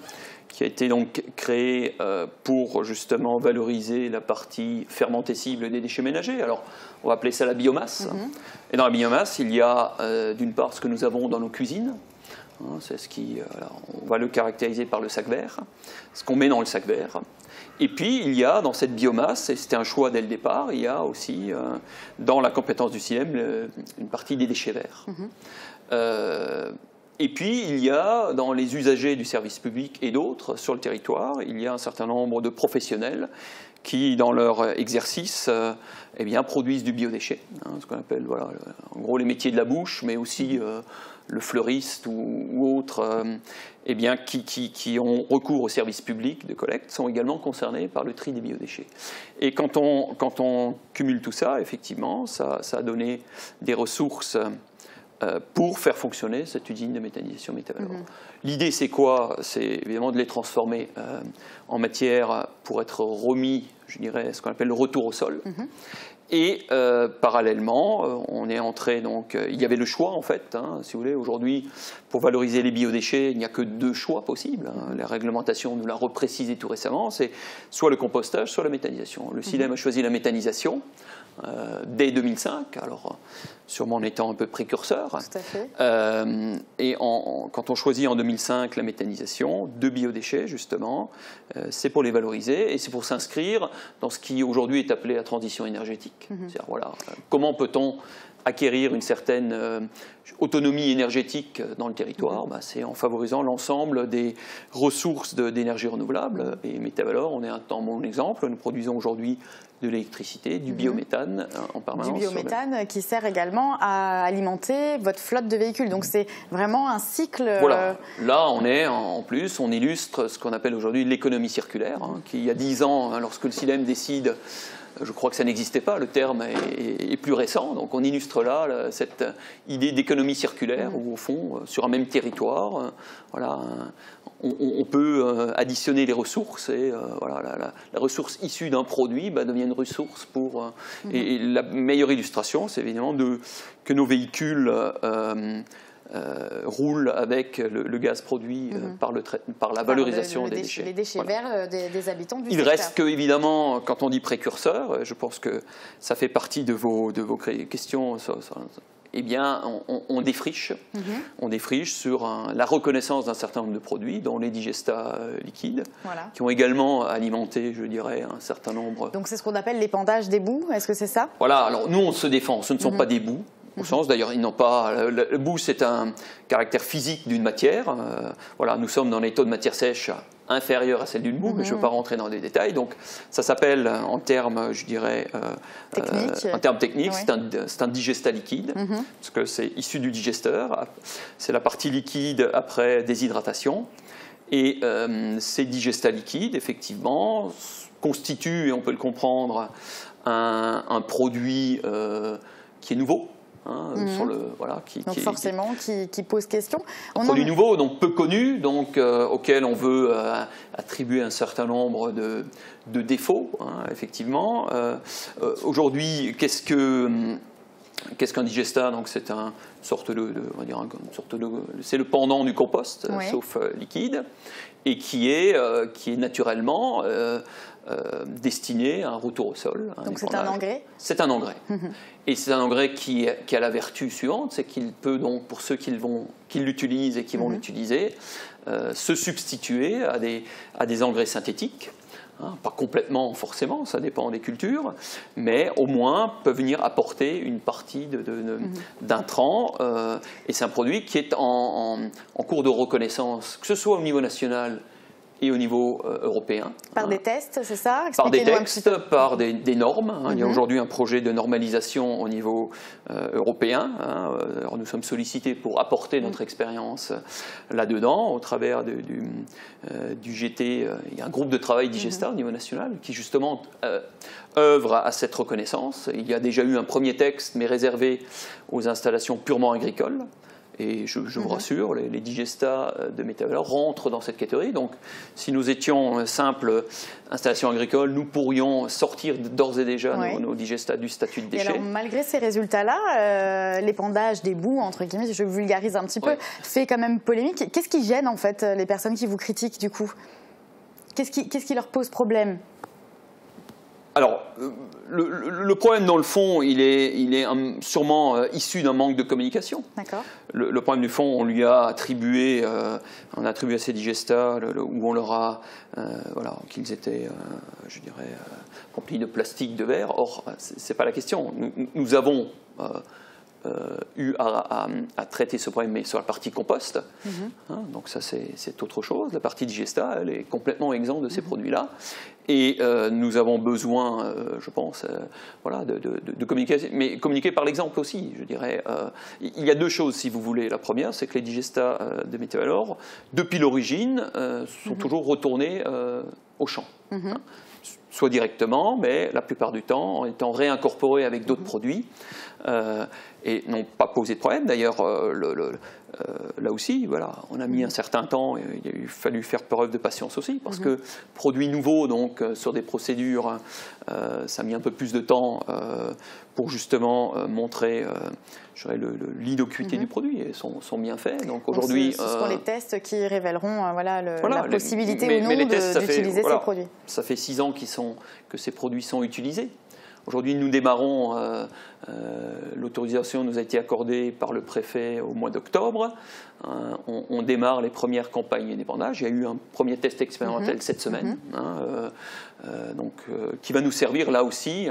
Speaker 15: Qui a été donc créé pour justement valoriser la partie fermentescible des déchets ménagers. Alors, on va appeler ça la biomasse. Et dans la biomasse, il y a d'une part ce que nous avons dans nos cuisines. C'est ce qui, on va le caractériser par le sac vert, ce qu'on met dans le sac vert. Et puis, il y a dans cette biomasse, et c'était un choix dès le départ, il y a aussi dans la compétence du SILEM une partie des déchets verts. Et puis, il y a, dans les usagers du service public et d'autres sur le territoire, il y a un certain nombre de professionnels qui, dans leur exercice, produisent du biodéchet, ce qu'on appelle, voilà, en gros, les métiers de la bouche, mais aussi le fleuriste ou autres, qui ont recours au service public de collecte, sont également concernés par le tri des biodéchets. Et quand on cumule tout ça, effectivement, ça a donné des ressources pour faire fonctionner cette usine de méthanisation Metavalor. L'idée, c'est quoi? C'est évidemment de les transformer en matière pour être remis, je dirais, ce qu'on appelle le retour au sol. Et parallèlement, on est entré, donc, il y avait le choix en fait, si vous voulez, aujourd'hui, pour valoriser les biodéchets, il n'y a que 2 choix possibles. La réglementation nous l'a reprécisé tout récemment, c'est soit le compostage, soit la méthanisation. Le SILEM a choisi la méthanisation dès 2005, alors sûrement en étant un peu précurseur.
Speaker 1: Tout à fait.
Speaker 15: Et quand on choisit en 2005 la méthanisation de biodéchets, justement, c'est pour les valoriser et c'est pour s'inscrire dans ce qui aujourd'hui est appelé la transition énergétique. C'est-à-dire, voilà, comment peut-on acquérir une certaine autonomie énergétique dans le territoire? C'est en favorisant l'ensemble des ressources d'énergie renouvelable. Et Metavalor, on est un bon exemple. Nous produisons aujourd'hui de l'électricité, du biométhane en permanence.
Speaker 1: Du biométhane qui sert également à alimenter votre flotte de véhicules. Donc c'est vraiment un cycle...
Speaker 15: Voilà. Là, on est en plus, on illustre ce qu'on appelle aujourd'hui l'économie circulaire, qui il y a 10 ans, lorsque le SILEM décide... Je crois que ça n'existait pas, le terme est plus récent. Donc on illustre là cette idée d'économie circulaire où au fond, sur un même territoire, voilà, on peut additionner les ressources et voilà, la ressource issue d'un produit devient une ressource pour... Et la meilleure illustration, c'est évidemment que nos véhicules... roule avec le gaz produit par la valorisation des déchets.
Speaker 1: Les déchets verts des habitants du
Speaker 15: secteur. Il reste que, évidemment, quand on dit précurseur, je pense que ça fait partie de vos questions, on défriche. On défriche sur la reconnaissance d'un certain nombre de produits, dont les digestats liquides, qui ont également alimenté, je dirais, un certain nombre...
Speaker 1: Donc c'est ce qu'on appelle l'épandage des boues, est-ce que c'est ça?
Speaker 15: Voilà, alors nous on se défend, ce ne sont pas des boues. Au sens, d'ailleurs, ils n'ont pas. Le bout, c'est un caractère physique d'une matière. Voilà, nous sommes dans les taux de matière sèche inférieurs à celle d'une boue, mais je ne veux pas rentrer dans des détails. Donc, ça s'appelle, en termes, je dirais, en termes techniques, c'est un digestat liquide, parce que c'est issu du digesteur. C'est la partie liquide après déshydratation. Et ces digestats liquides, effectivement, constituent, et on peut le comprendre, un produit qui est nouveau.
Speaker 1: Donc forcément, qui pose question.
Speaker 15: Un produit nouveau, donc peu connu, donc auquel on veut attribuer un certain nombre de défauts, effectivement. Aujourd'hui, qu'est-ce que Qu'est-ce qu'un digesta? Donc c'est une sorte de c'est le pendant du compost, sauf liquide, et qui est naturellement destiné à un retour au sol.
Speaker 1: Donc c'est un engrais?
Speaker 15: C'est un engrais. Et c'est un engrais qui a la vertu suivante, c'est qu'il peut donc, pour ceux qui l'utilisent et qui vont l'utiliser, se substituer à des engrais synthétiques. Pas complètement forcément, ça dépend des cultures, mais au moins peuvent venir apporter une partie d'intrants. Et c'est un produit qui est en cours de reconnaissance, que ce soit au niveau national et au niveau européen.
Speaker 1: Par des tests, c'est ça?
Speaker 15: Par des textes, par des normes. Il y a aujourd'hui un projet de normalisation au niveau européen. Alors nous sommes sollicités pour apporter notre expérience là-dedans, au travers du GT. Il y a un groupe de travail Digesta au niveau national qui justement œuvre à cette reconnaissance. Il y a déjà eu un premier texte, mais réservé aux installations purement agricoles. Et je vous rassure, les digestats de Météo-Valeurs rentrent dans cette catégorie. Donc, si nous étions simple installation agricole, nous pourrions sortir d'ores et déjà nos digestats du statut de déchet.
Speaker 1: Et alors, malgré ces résultats-là, l'épandage des boues, entre guillemets, je vulgarise un petit peu, fait quand même polémique. Qu'est-ce qui gêne, en fait, les personnes qui vous critiquent, du coup? Qu'est-ce qui leur pose problème?
Speaker 15: Alors, le problème, dans le fond, il est sûrement issu d'un manque de communication.
Speaker 1: D'accord.
Speaker 15: Le problème du fond, on lui a attribué, à ces digestats où on leur a, qu'ils étaient, je dirais, remplis de plastique, de verre. Or, c'est pas la question. Nous avons eu à traiter ce problème, mais sur la partie compost. Donc ça, c'est autre chose. La partie digesta, elle est complètement exempte de ces produits-là. Et nous avons besoin, je pense, de communiquer, mais communiquer par l'exemple aussi, je dirais. Il y a deux choses, si vous voulez. La première, c'est que les digestats de Météo-Valeurs, depuis l'origine, sont toujours retournés au champ. Soit directement, mais la plupart du temps en étant réincorporés avec d'autres produits et n'ont pas posé de problème. D'ailleurs, là aussi, on a mis un certain temps, et il a fallu faire preuve de patience aussi, parce que produits nouveaux, donc sur des procédures, ça a mis un peu plus de temps pour justement montrer l'innocuité du produit et son bienfait. Donc aujourd'hui,
Speaker 1: ce seront les tests qui révéleront la possibilité ou non d'utiliser ces produits.
Speaker 15: Ça fait 6 ans que ces produits sont utilisés. Aujourd'hui, nous démarrons, l'autorisation nous a été accordée par le préfet au mois d'octobre. On démarre les premières campagnes d'épandage. Il y a eu un premier test expérimental cette semaine, qui va nous servir là aussi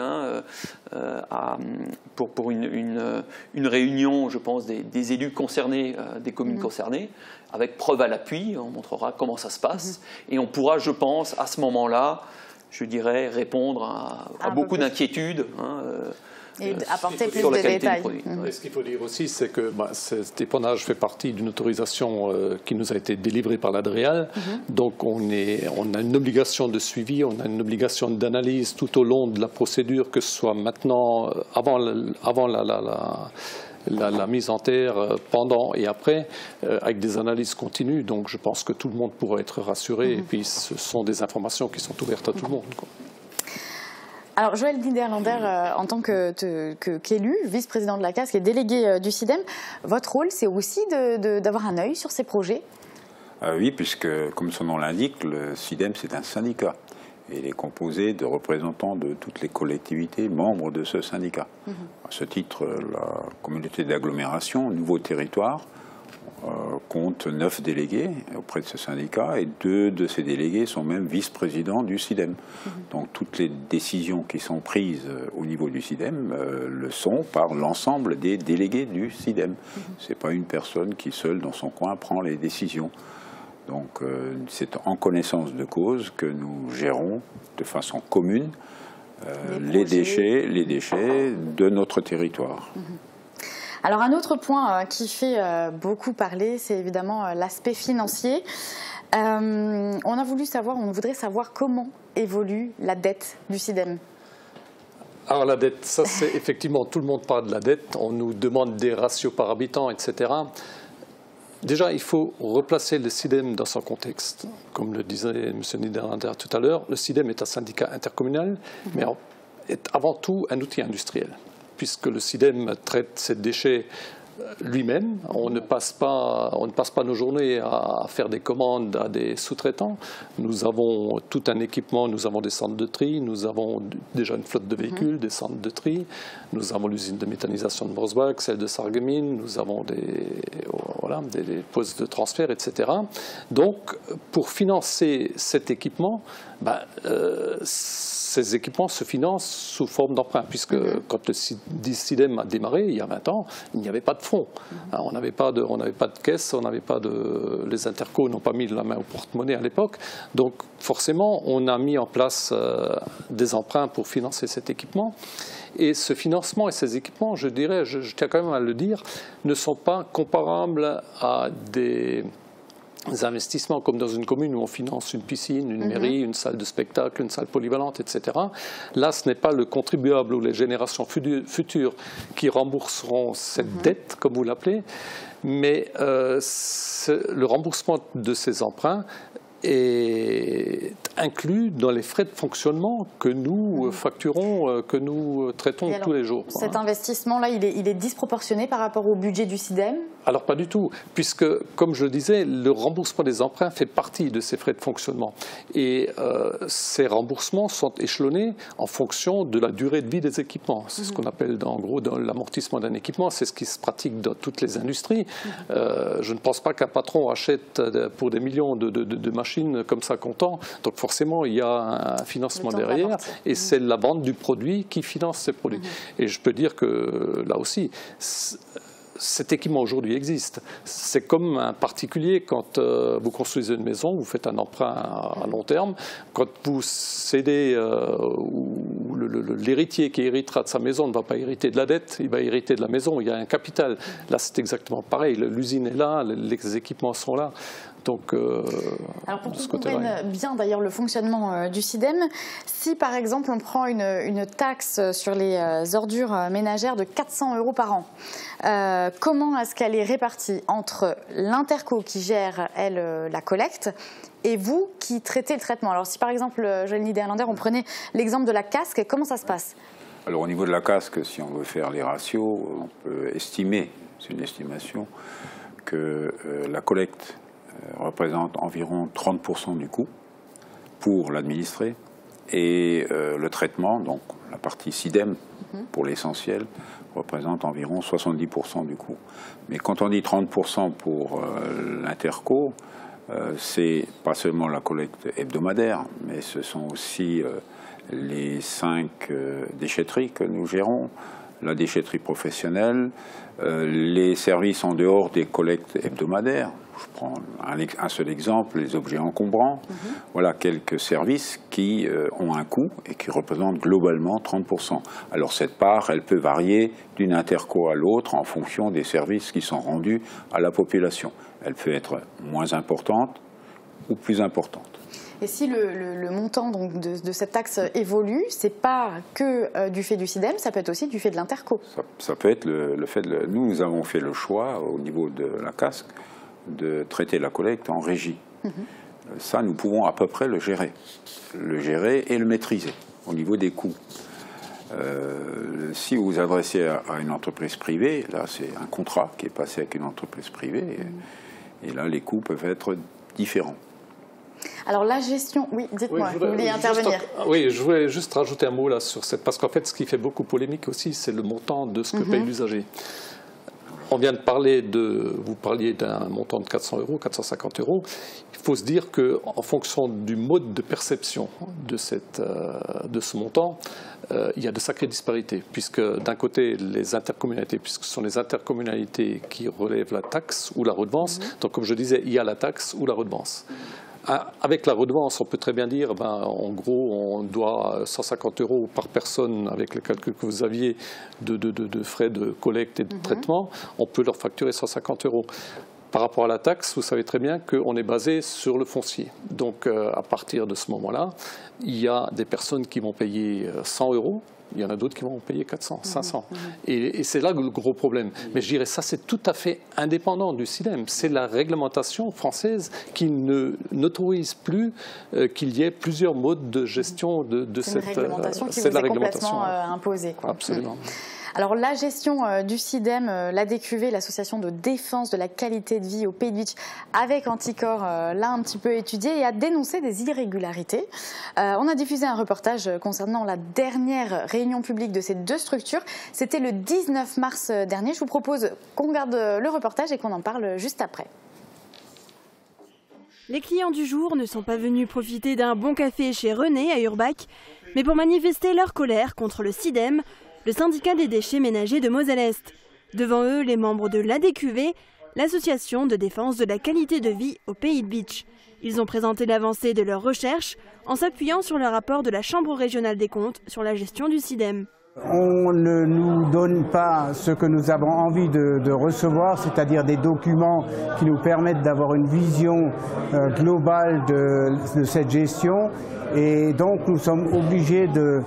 Speaker 15: pour une réunion, je pense, des élus concernés, des communes concernées, avec preuve à l'appui. On montrera comment ça se passe. Et on pourra, je pense, à ce moment-là, je dirais, répondre à beaucoup d'inquiétudes.
Speaker 1: Et apporter plus de détails.
Speaker 14: Et ce qu'il faut dire aussi, c'est que cet épandage fait partie d'une autorisation qui nous a été délivrée par l'ADREAL. Donc on a une obligation de suivi, on a une obligation d'analyse tout au long de la procédure, que ce soit maintenant, avant la mise en terre, pendant et après, avec des analyses continues. Donc je pense que tout le monde pourra être rassuré. Et puis ce sont des informations qui sont ouvertes à tout le monde.
Speaker 1: Alors Joël Niederländer, en tant qu'élu, vice-président de la CASC et délégué du SIDEM, votre rôle, c'est aussi d'avoir un œil sur ces projets?
Speaker 16: Oui, puisque, comme son nom l'indique, le SIDEM, c'est un syndicat. Et il est composé de représentants de toutes les collectivités membres de ce syndicat. À ce titre, la communauté d'agglomération, Nouveau Territoire, compte 9 délégués auprès de ce syndicat, et 2 de ces délégués sont même vice-présidents du SIDEM. Donc toutes les décisions qui sont prises au niveau du SIDEM le sont par l'ensemble des délégués du SIDEM. Ce n'est pas une personne qui seule dans son coin prend les décisions. Donc c'est en connaissance de cause que nous gérons de façon commune les déchets de notre territoire.
Speaker 1: Alors un autre point qui fait beaucoup parler, c'est évidemment l'aspect financier. On voudrait savoir comment évolue la dette du SIDEM.
Speaker 14: Alors la dette, ça c'est effectivement, tout le monde parle de la dette, on nous demande des ratios par habitant, etc. Déjà, il faut replacer le SIDEM dans son contexte. Comme le disait M. Niederländer tout à l'heure, le SIDEM est un syndicat intercommunal, mais est avant tout un outil industriel. puisque le SIDEM traite ces déchets lui-même. On ne passe pas nos journées à faire des commandes à des sous-traitants. Nous avons tout un équipement, nous avons des centres de tri, nous avons déjà une flotte de véhicules, des centres de tri, nous avons l'usine de méthanisation de Morsbach, celle de Sarreguemines, nous avons des postes de transfert, etc. Donc, pour financer cet équipement, ces équipements se financent sous forme d'emprunt, puisque quand le SIDEM a démarré, il y a 20 ans, il n'y avait pas de fonds. On n'avait pas de caisse, les intercos n'ont pas mis la main au porte-monnaie à l'époque. Donc forcément, on a mis en place des emprunts pour financer cet équipement. Et ce financement et ces équipements, je dirais, je tiens quand même à le dire, ne sont pas comparables à des investissements comme dans une commune où on finance une piscine, une mairie, une salle de spectacle, une salle polyvalente, etc. Là, ce n'est pas le contribuable ou les générations futures qui rembourseront cette dette, comme vous l'appelez, mais le remboursement de ces emprunts est inclus dans les frais de fonctionnement que nous facturons, que nous traitons tous les jours.
Speaker 1: Cet investissement-là, il est disproportionné par rapport au budget du SIDEM ?
Speaker 14: Alors pas du tout, puisque, comme je le disais, le remboursement des emprunts fait partie de ces frais de fonctionnement. Et ces remboursements sont échelonnés en fonction de la durée de vie des équipements. C'est ce qu'on appelle en gros dans l'amortissement d'un équipement, c'est ce qui se pratique dans toutes les industries. Je ne pense pas qu'un patron achète pour des millions de machines comme ça comptant. Donc forcément, il y a un financement derrière et c'est la vente du produit qui finance ces produits. Et je peux dire que là aussi, cet équipement aujourd'hui existe. C'est comme un particulier quand vous construisez une maison, vous faites un emprunt à long terme. Quand vous cédez, l'héritier qui héritera de sa maison ne va pas hériter de la dette, il va hériter de la maison, il y a un capital. Là, c'est exactement pareil. L'usine est là, les équipements sont là. Donc,
Speaker 1: alors pour qu'on comprenne bien d'ailleurs le fonctionnement du SIDEM, si par exemple on prend une taxe sur les ordures ménagères de 400 € par an, comment est-ce qu'elle est répartie entre l'Interco qui gère, elle, la collecte et vous qui traitez le traitement? Alors si par exemple, j'ai une idée à l'envers, on prenait l'exemple de la casque, comment ça se passe?
Speaker 16: Alors au niveau de la casque, si on veut faire les ratios, on peut estimer, c'est une estimation, que la collecte représente environ 30% du coût pour l'administrer et le traitement, donc la partie SIDEM pour l'essentiel, représente environ 70% du coût. Mais quand on dit 30% pour l'Interco, c'est pas seulement la collecte hebdomadaire, mais ce sont aussi les 5 déchetteries que nous gérons, la déchetterie professionnelle, les services en dehors des collectes hebdomadaires. Je prends un seul exemple, les objets encombrants. Voilà quelques services qui ont un coût et qui représentent globalement 30%. Alors cette part, elle peut varier d'une interco à l'autre en fonction des services qui sont rendus à la population. Elle peut être moins importante ou plus importante.
Speaker 1: Et si le montant donc, de cette taxe évolue, c'est pas que du fait du SIDEM, ça peut être aussi du fait de l'Interco.
Speaker 16: Ça peut être le fait de... Nous avons fait le choix au niveau de la casque de traiter la collecte en régie. Ça, nous pouvons à peu près le gérer et le maîtriser au niveau des coûts. Si vous vous adressez à une entreprise privée, là, c'est un contrat qui est passé avec une entreprise privée, et là, les coûts peuvent être différents.
Speaker 1: Alors la gestion, oui, dites-moi, vous vouliez intervenir.
Speaker 14: Oui, je voulais juste rajouter un mot là sur cette, parce qu'en fait, ce qui fait beaucoup polémique aussi, c'est le montant de ce que paye l'usager. On vient de parler vous parliez d'un montant de 400 €, 450 €. Il faut se dire qu'en fonction du mode de perception de ce montant, il y a de sacrées disparités, puisque d'un côté, les intercommunalités, puisque ce sont les intercommunalités qui relèvent la taxe ou la redevance, donc comme je disais, il y a la taxe ou la redevance. Avec la redevance, on peut très bien dire, en gros, on doit 150 € par personne, avec le calcul que vous aviez de frais de collecte et de traitement, on peut leur facturer 150 €. Par rapport à la taxe, vous savez très bien qu'on est basé sur le foncier. Donc, à partir de ce moment-là, il y a des personnes qui vont payer 100 €. Il y en a d'autres qui vont payer 400, 500. Et c'est là le gros problème. Mais je dirais ça, c'est tout à fait indépendant du SIDEM. C'est la réglementation française qui n'autorise plus qu'il y ait plusieurs modes de gestion de cette...
Speaker 1: C'est une réglementation qui vous est complètement imposée.
Speaker 14: Absolument.
Speaker 1: Alors la gestion du SIDEM, l'ADQV, l'association de défense de la qualité de vie au Pays de Bitche, avec Anticor, l'a un petit peu étudié et a dénoncé des irrégularités. On a diffusé un reportage concernant la dernière réunion publique de ces deux structures. C'était le 19 mars dernier. Je vous propose qu'on regarde le reportage et qu'on en parle juste après.
Speaker 17: Les clients du jour ne sont pas venus profiter d'un bon café chez René à Urbach, mais pour manifester leur colère contre le SIDEM, le syndicat des déchets ménagers de Moselle-Est. Devant eux, les membres de l'ADQV, l'association de défense de la qualité de vie au Pays de Bitche. Ils ont présenté l'avancée de leurs recherches en s'appuyant sur le rapport de la Chambre régionale des comptes sur la gestion du SIDEM.
Speaker 18: On ne nous donne pas ce que nous avons envie de recevoir, c'est-à-dire des documents qui nous permettent d'avoir une vision globale de cette gestion. Et donc nous sommes obligés de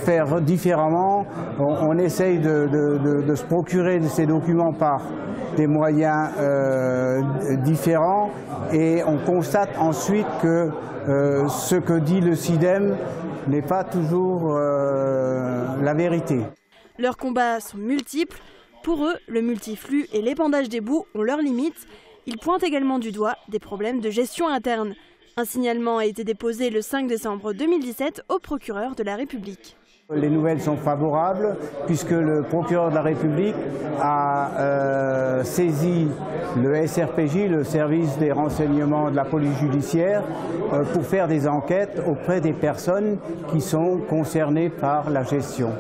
Speaker 18: faire différemment. On essaye de se procurer ces documents par des moyens différents et on constate ensuite que ce que dit le SIDEM n'est pas toujours la vérité.
Speaker 17: Leurs combats sont multiples. Pour eux, le multiflux et l'épandage des boues ont leurs limites. Ils pointent également du doigt des problèmes de gestion interne. Un signalement a été déposé le 5 décembre 2017 au procureur de la République.
Speaker 18: Les nouvelles sont favorables puisque le procureur de la République a saisi le SRPJ, le service des renseignements de la police judiciaire, pour faire des enquêtes auprès des personnes qui sont concernées par la gestion.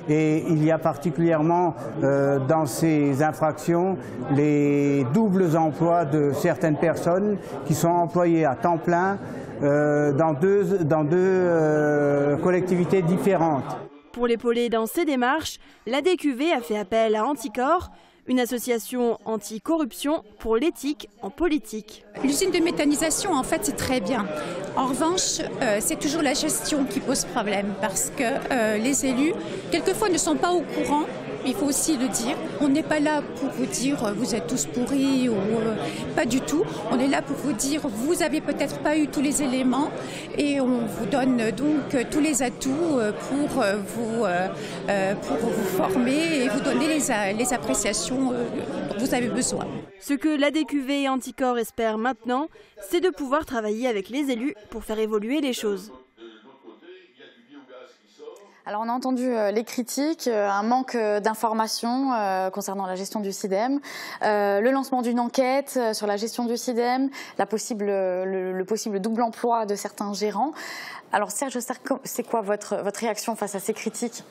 Speaker 18: Et il y a particulièrement dans ces infractions les doubles emplois de certaines personnes qui sont employées à temps plein dans deux collectivités différentes.
Speaker 17: Pour l'épauler dans ses démarches, l'ADQV a fait appel à Anticor, une association anti-corruption pour l'éthique en politique.
Speaker 19: L'usine de méthanisation, en fait, c'est très bien. En revanche, c'est toujours la gestion qui pose problème parce que les élus, quelquefois, ne sont pas au courant. Il faut aussi le dire. On n'est pas là pour vous dire vous êtes tous pourris ou pas du tout. On est là pour vous dire vous n'avez peut-être pas eu tous les éléments et on vous donne donc tous les atouts pour vous former et vous donner les appréciations dont vous avez besoin.
Speaker 17: Ce que l'ADQV et Anticor espèrent maintenant, c'est de pouvoir travailler avec les élus pour faire évoluer les choses.
Speaker 1: Alors on a entendu les critiques, un manque d'informations concernant la gestion du SIDEM, le lancement d'une enquête sur la gestion du SIDEM, le possible double emploi de certains gérants. Alors Serge Ostard, c'est quoi votre réaction face à ces critiques ?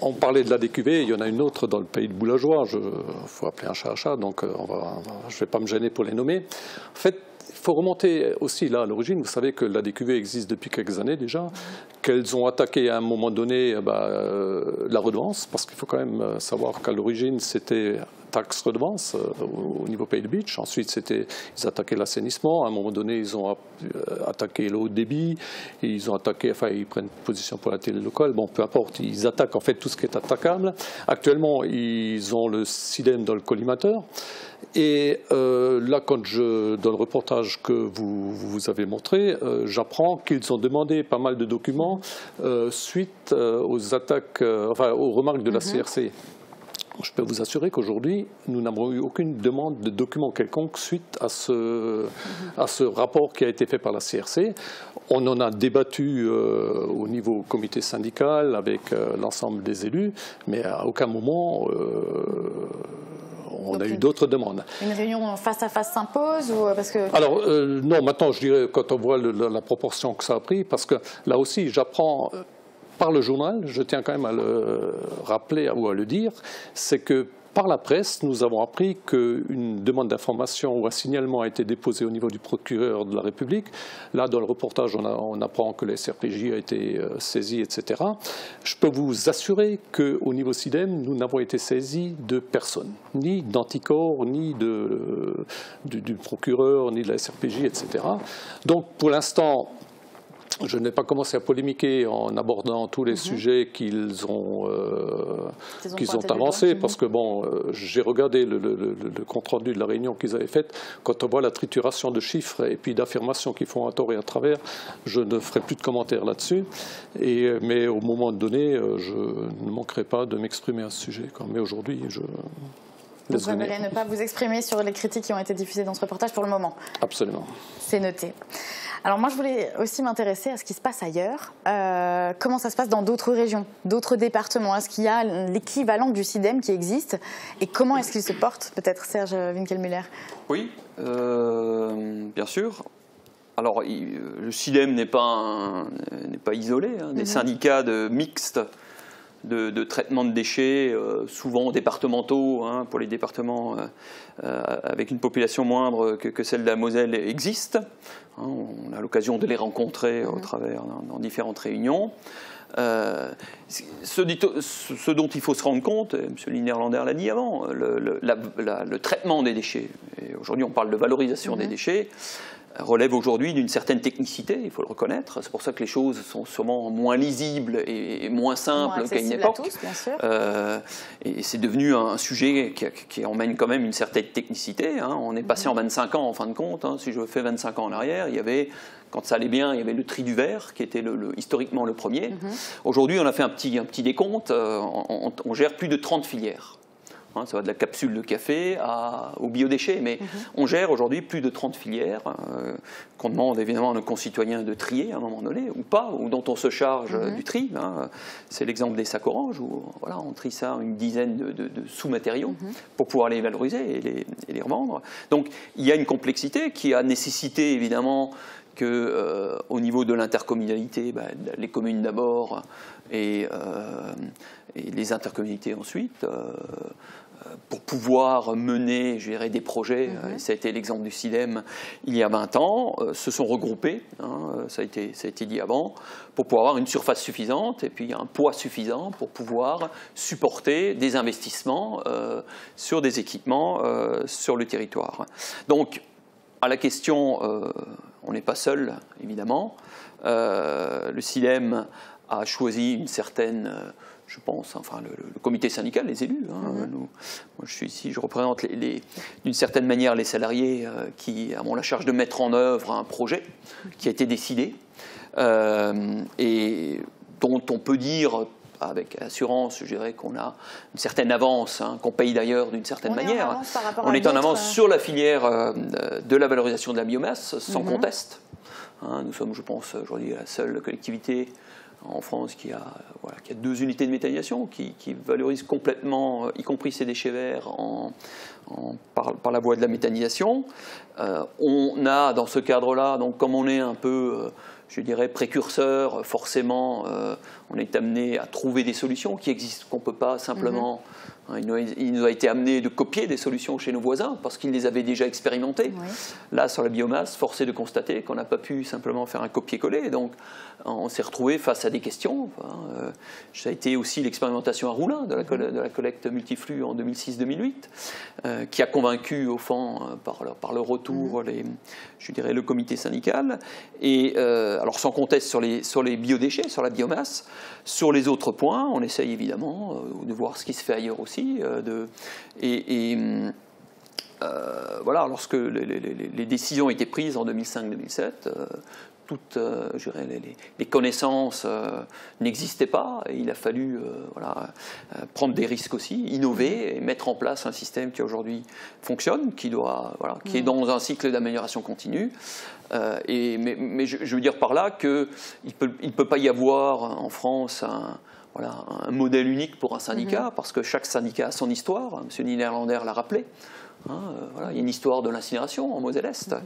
Speaker 14: On parlait de l'ADQV, il y en a une autre dans le pays de Boulageois, il faut appeler un chat à chat, donc je ne vais pas me gêner pour les nommer. En fait, il faut remonter aussi là à l'origine. Vous savez que l'ADQV existe depuis quelques années déjà, qu'elles ont attaqué à un moment donné la redevance, parce qu'il faut quand même savoir qu'à l'origine c'était taxe redevance au niveau Pays de Bitche. Ensuite, ils attaquaient l'assainissement. À un moment donné, ils ont attaqué le haut débit. Ils ont attaqué, ils prennent position pour la télé locale. Bon, peu importe. Ils attaquent en fait tout ce qui est attaquable. Actuellement, ils ont le SIDEM dans le collimateur. Et là, dans le reportage que vous avez montré, j'apprends qu'ils ont demandé pas mal de documents suite aux attaques, aux remarques de la CRC. Je peux vous assurer qu'aujourd'hui, nous n'avons eu aucune demande de document quelconque suite à ce rapport qui a été fait par la CRC. On en a débattu au niveau comité syndical avec l'ensemble des élus, mais à aucun moment on a eu d'autres demandes.
Speaker 1: Une réunion face à face s'impose ou parce que...
Speaker 14: Alors non, maintenant je dirais quand on voit la proportion que ça a pris, parce que là aussi j'apprends... Par le journal, je tiens quand même à le rappeler ou à le dire, c'est que par la presse, nous avons appris qu'une demande d'information ou un signalement a été déposé au niveau du procureur de la République. Là, dans le reportage, on apprend que le SRPJ a été saisi, etc. Je peux vous assurer qu'au niveau SIDEM, nous n'avons été saisis de personne, ni d'Anticor, ni du procureur, ni de la SRPJ, etc. Donc, pour l'instant... Je n'ai pas commencé à polémiquer en abordant tous les sujets qu'ils ont avancés, parce que bon, j'ai regardé le compte-rendu de la réunion qu'ils avaient faite. Quand on voit la trituration de chiffres et puis d'affirmations qu'ils font à tort et à travers, je ne ferai plus de commentaires là-dessus. Mais au moment donné, je ne manquerai pas de m'exprimer à ce sujet. Mais aujourd'hui, je...
Speaker 1: Vous préférez ne pas vous exprimer sur les critiques qui ont été diffusées dans ce reportage pour le moment?
Speaker 14: Absolument.
Speaker 1: C'est noté. Alors moi, je voulais aussi m'intéresser à ce qui se passe ailleurs. Comment ça se passe dans d'autres régions, d'autres départements? Est-ce qu'il y a l'équivalent du SIDEM qui existe? Et comment est-ce qu'il se porte? Peut-être Serge Winkelmüller.
Speaker 15: Oui, bien sûr. Alors, le SIDEM n'est pas isolé. Des syndicats mixtes de traitement de déchets, souvent départementaux, pour les départements avec une population moindre que celle de la Moselle, existent. On a l'occasion de les rencontrer au travers dans différentes réunions. Ce dont il faut se rendre compte, et M. Linerlander l'a dit avant, le traitement des déchets, et aujourd'hui on parle de valorisation des déchets, relève aujourd'hui d'une certaine technicité, il faut le reconnaître. C'est pour ça que les choses sont sûrement moins lisibles et moins simples qu'à une époque.
Speaker 1: À tous, bien sûr.
Speaker 15: Et c'est devenu un sujet qui emmène quand même une certaine technicité. On est passé en 25 ans, en fin de compte. Si je fais 25 ans en arrière, il y avait... Quand ça allait bien, il y avait le tri du verre, qui était historiquement le premier. Aujourd'hui, on a fait un petit décompte. On gère plus de 30 filières. Ça va de la capsule de café aux biodéchets, mais on gère aujourd'hui plus de 30 filières qu'on demande évidemment à nos concitoyens de trier à un moment donné, ou pas, ou dont on se charge du tri. C'est l'exemple des sacs oranges, où on trie ça en une dizaine de sous-matériaux pour pouvoir les valoriser et les revendre. Donc il y a une complexité qui a nécessité évidemment qu'au niveau de l'intercommunalité, les communes d'abord et les intercommunalités ensuite, pour pouvoir mener, je dirais, des projets, ça a été l'exemple du SIDEM il y a 20 ans, se sont regroupés, ça a été dit avant, pour pouvoir avoir une surface suffisante et puis un poids suffisant pour pouvoir supporter des investissements sur des équipements sur le territoire. Donc, à la question, on n'est pas seul, évidemment. Le SIDEM a choisi une certaine... je pense, le comité syndical, les élus. Moi, je suis ici, je représente d'une certaine manière les salariés qui ont la charge de mettre en œuvre un projet qui a été décidé et dont on peut dire, avec assurance, je dirais qu'on a une certaine avance, qu'on paye d'ailleurs d'une certaine manière. On est en avance sur la filière de la valorisation de la biomasse, sans conteste. Nous sommes, je pense, aujourd'hui la seule collectivité en France qui a 2 unités de méthanisation, qui valorisent complètement, y compris ces déchets verts, par la voie de la méthanisation. On a dans ce cadre-là, donc comme on est un peu, je dirais, précurseur, forcément, on est amené à trouver des solutions qui existent, qu'on ne peut pas simplement... Il nous a été amené de copier des solutions chez nos voisins parce qu'ils les avaient déjà expérimentées. Là, sur la biomasse, force est de constater qu'on n'a pas pu simplement faire un copier-coller. Donc, on s'est retrouvé face à des questions. Ça a été aussi l'expérimentation à Roulin de la collecte multiflux en 2006-2008, qui a convaincu, au fond, par le retour, je dirais, le comité syndical. Et alors, sans conteste sur les biodéchets, sur la biomasse, sur les autres points, on essaye évidemment de voir ce qui se fait ailleurs aussi. Voilà, lorsque les décisions ont été prises en 2005-2007, toutes je dirais, les connaissances n'existaient pas. Et il a fallu prendre des risques aussi, innover et mettre en place un système qui aujourd'hui fonctionne, qui est dans un cycle d'amélioration continue. Mais je veux dire par là qu'il ne peut pas y avoir en France un modèle unique pour un syndicat, parce que chaque syndicat a son histoire. M. Linerlander l'a rappelé. Il y a une histoire de l'incinération en Moselle-Est.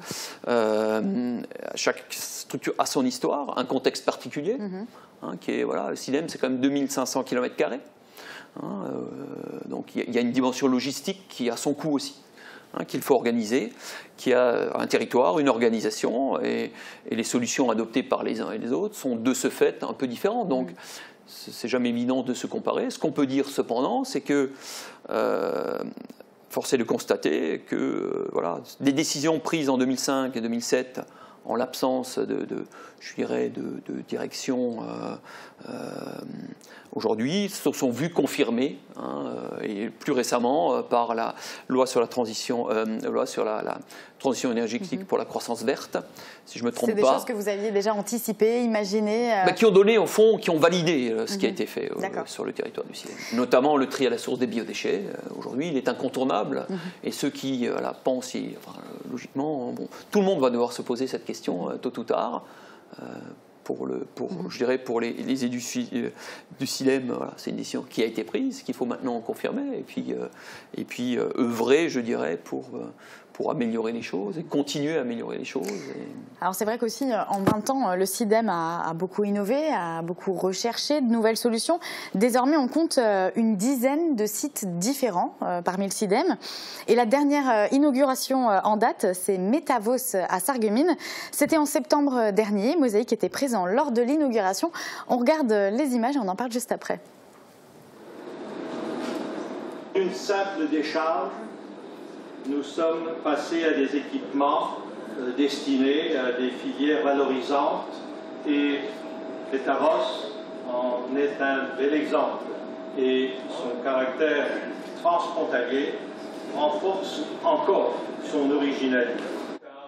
Speaker 15: Chaque structure a son histoire, un contexte particulier. Qui est, le SIDEM, c'est quand même 2500 km². Donc il y a une dimension logistique qui a son coût aussi, qu'il faut organiser, qui a un territoire, une organisation, et les solutions adoptées par les uns et les autres sont de ce fait un peu différentes. Donc c'est jamais évident de se comparer. Ce qu'on peut dire cependant, c'est que force est de constater que des décisions prises en 2005 et 2007 en l'absence je dirais, de direction aujourd'hui se sont vues confirmées, et plus récemment par la loi sur la transition énergétique pour la croissance verte, si je ne me trompe pas.
Speaker 1: C'est des choses que vous aviez déjà anticipées, imaginées
Speaker 15: qui ont donné, au fond, qui ont validé ce qui a été fait sur le territoire du CIDEM. Notamment le tri à la source des biodéchets. Aujourd'hui, il est incontournable. Et ceux qui pensent, logiquement, tout le monde va devoir se poser cette question tôt ou tard. Je dirais pour les élus du CIDEM, c'est une décision qui a été prise, qu'il faut maintenant confirmer, et puis œuvrer, je dirais, pour améliorer les choses et continuer à améliorer les choses.
Speaker 1: Alors c'est vrai qu'aussi, en 20 ans, le CIDEM a beaucoup innové, a beaucoup recherché de nouvelles solutions. Désormais, on compte une dizaine de sites différents parmi le CIDEM. Et la dernière inauguration en date, c'est Metavos à Sarreguemines. C'était en septembre dernier. Mosaïque était présent lors de l'inauguration. On regarde les images et on en parle juste après.
Speaker 20: Une simple décharge, nous sommes passés à des équipements destinés à des filières valorisantes et Metavos en est un bel exemple et son caractère transfrontalier renforce encore son originalité.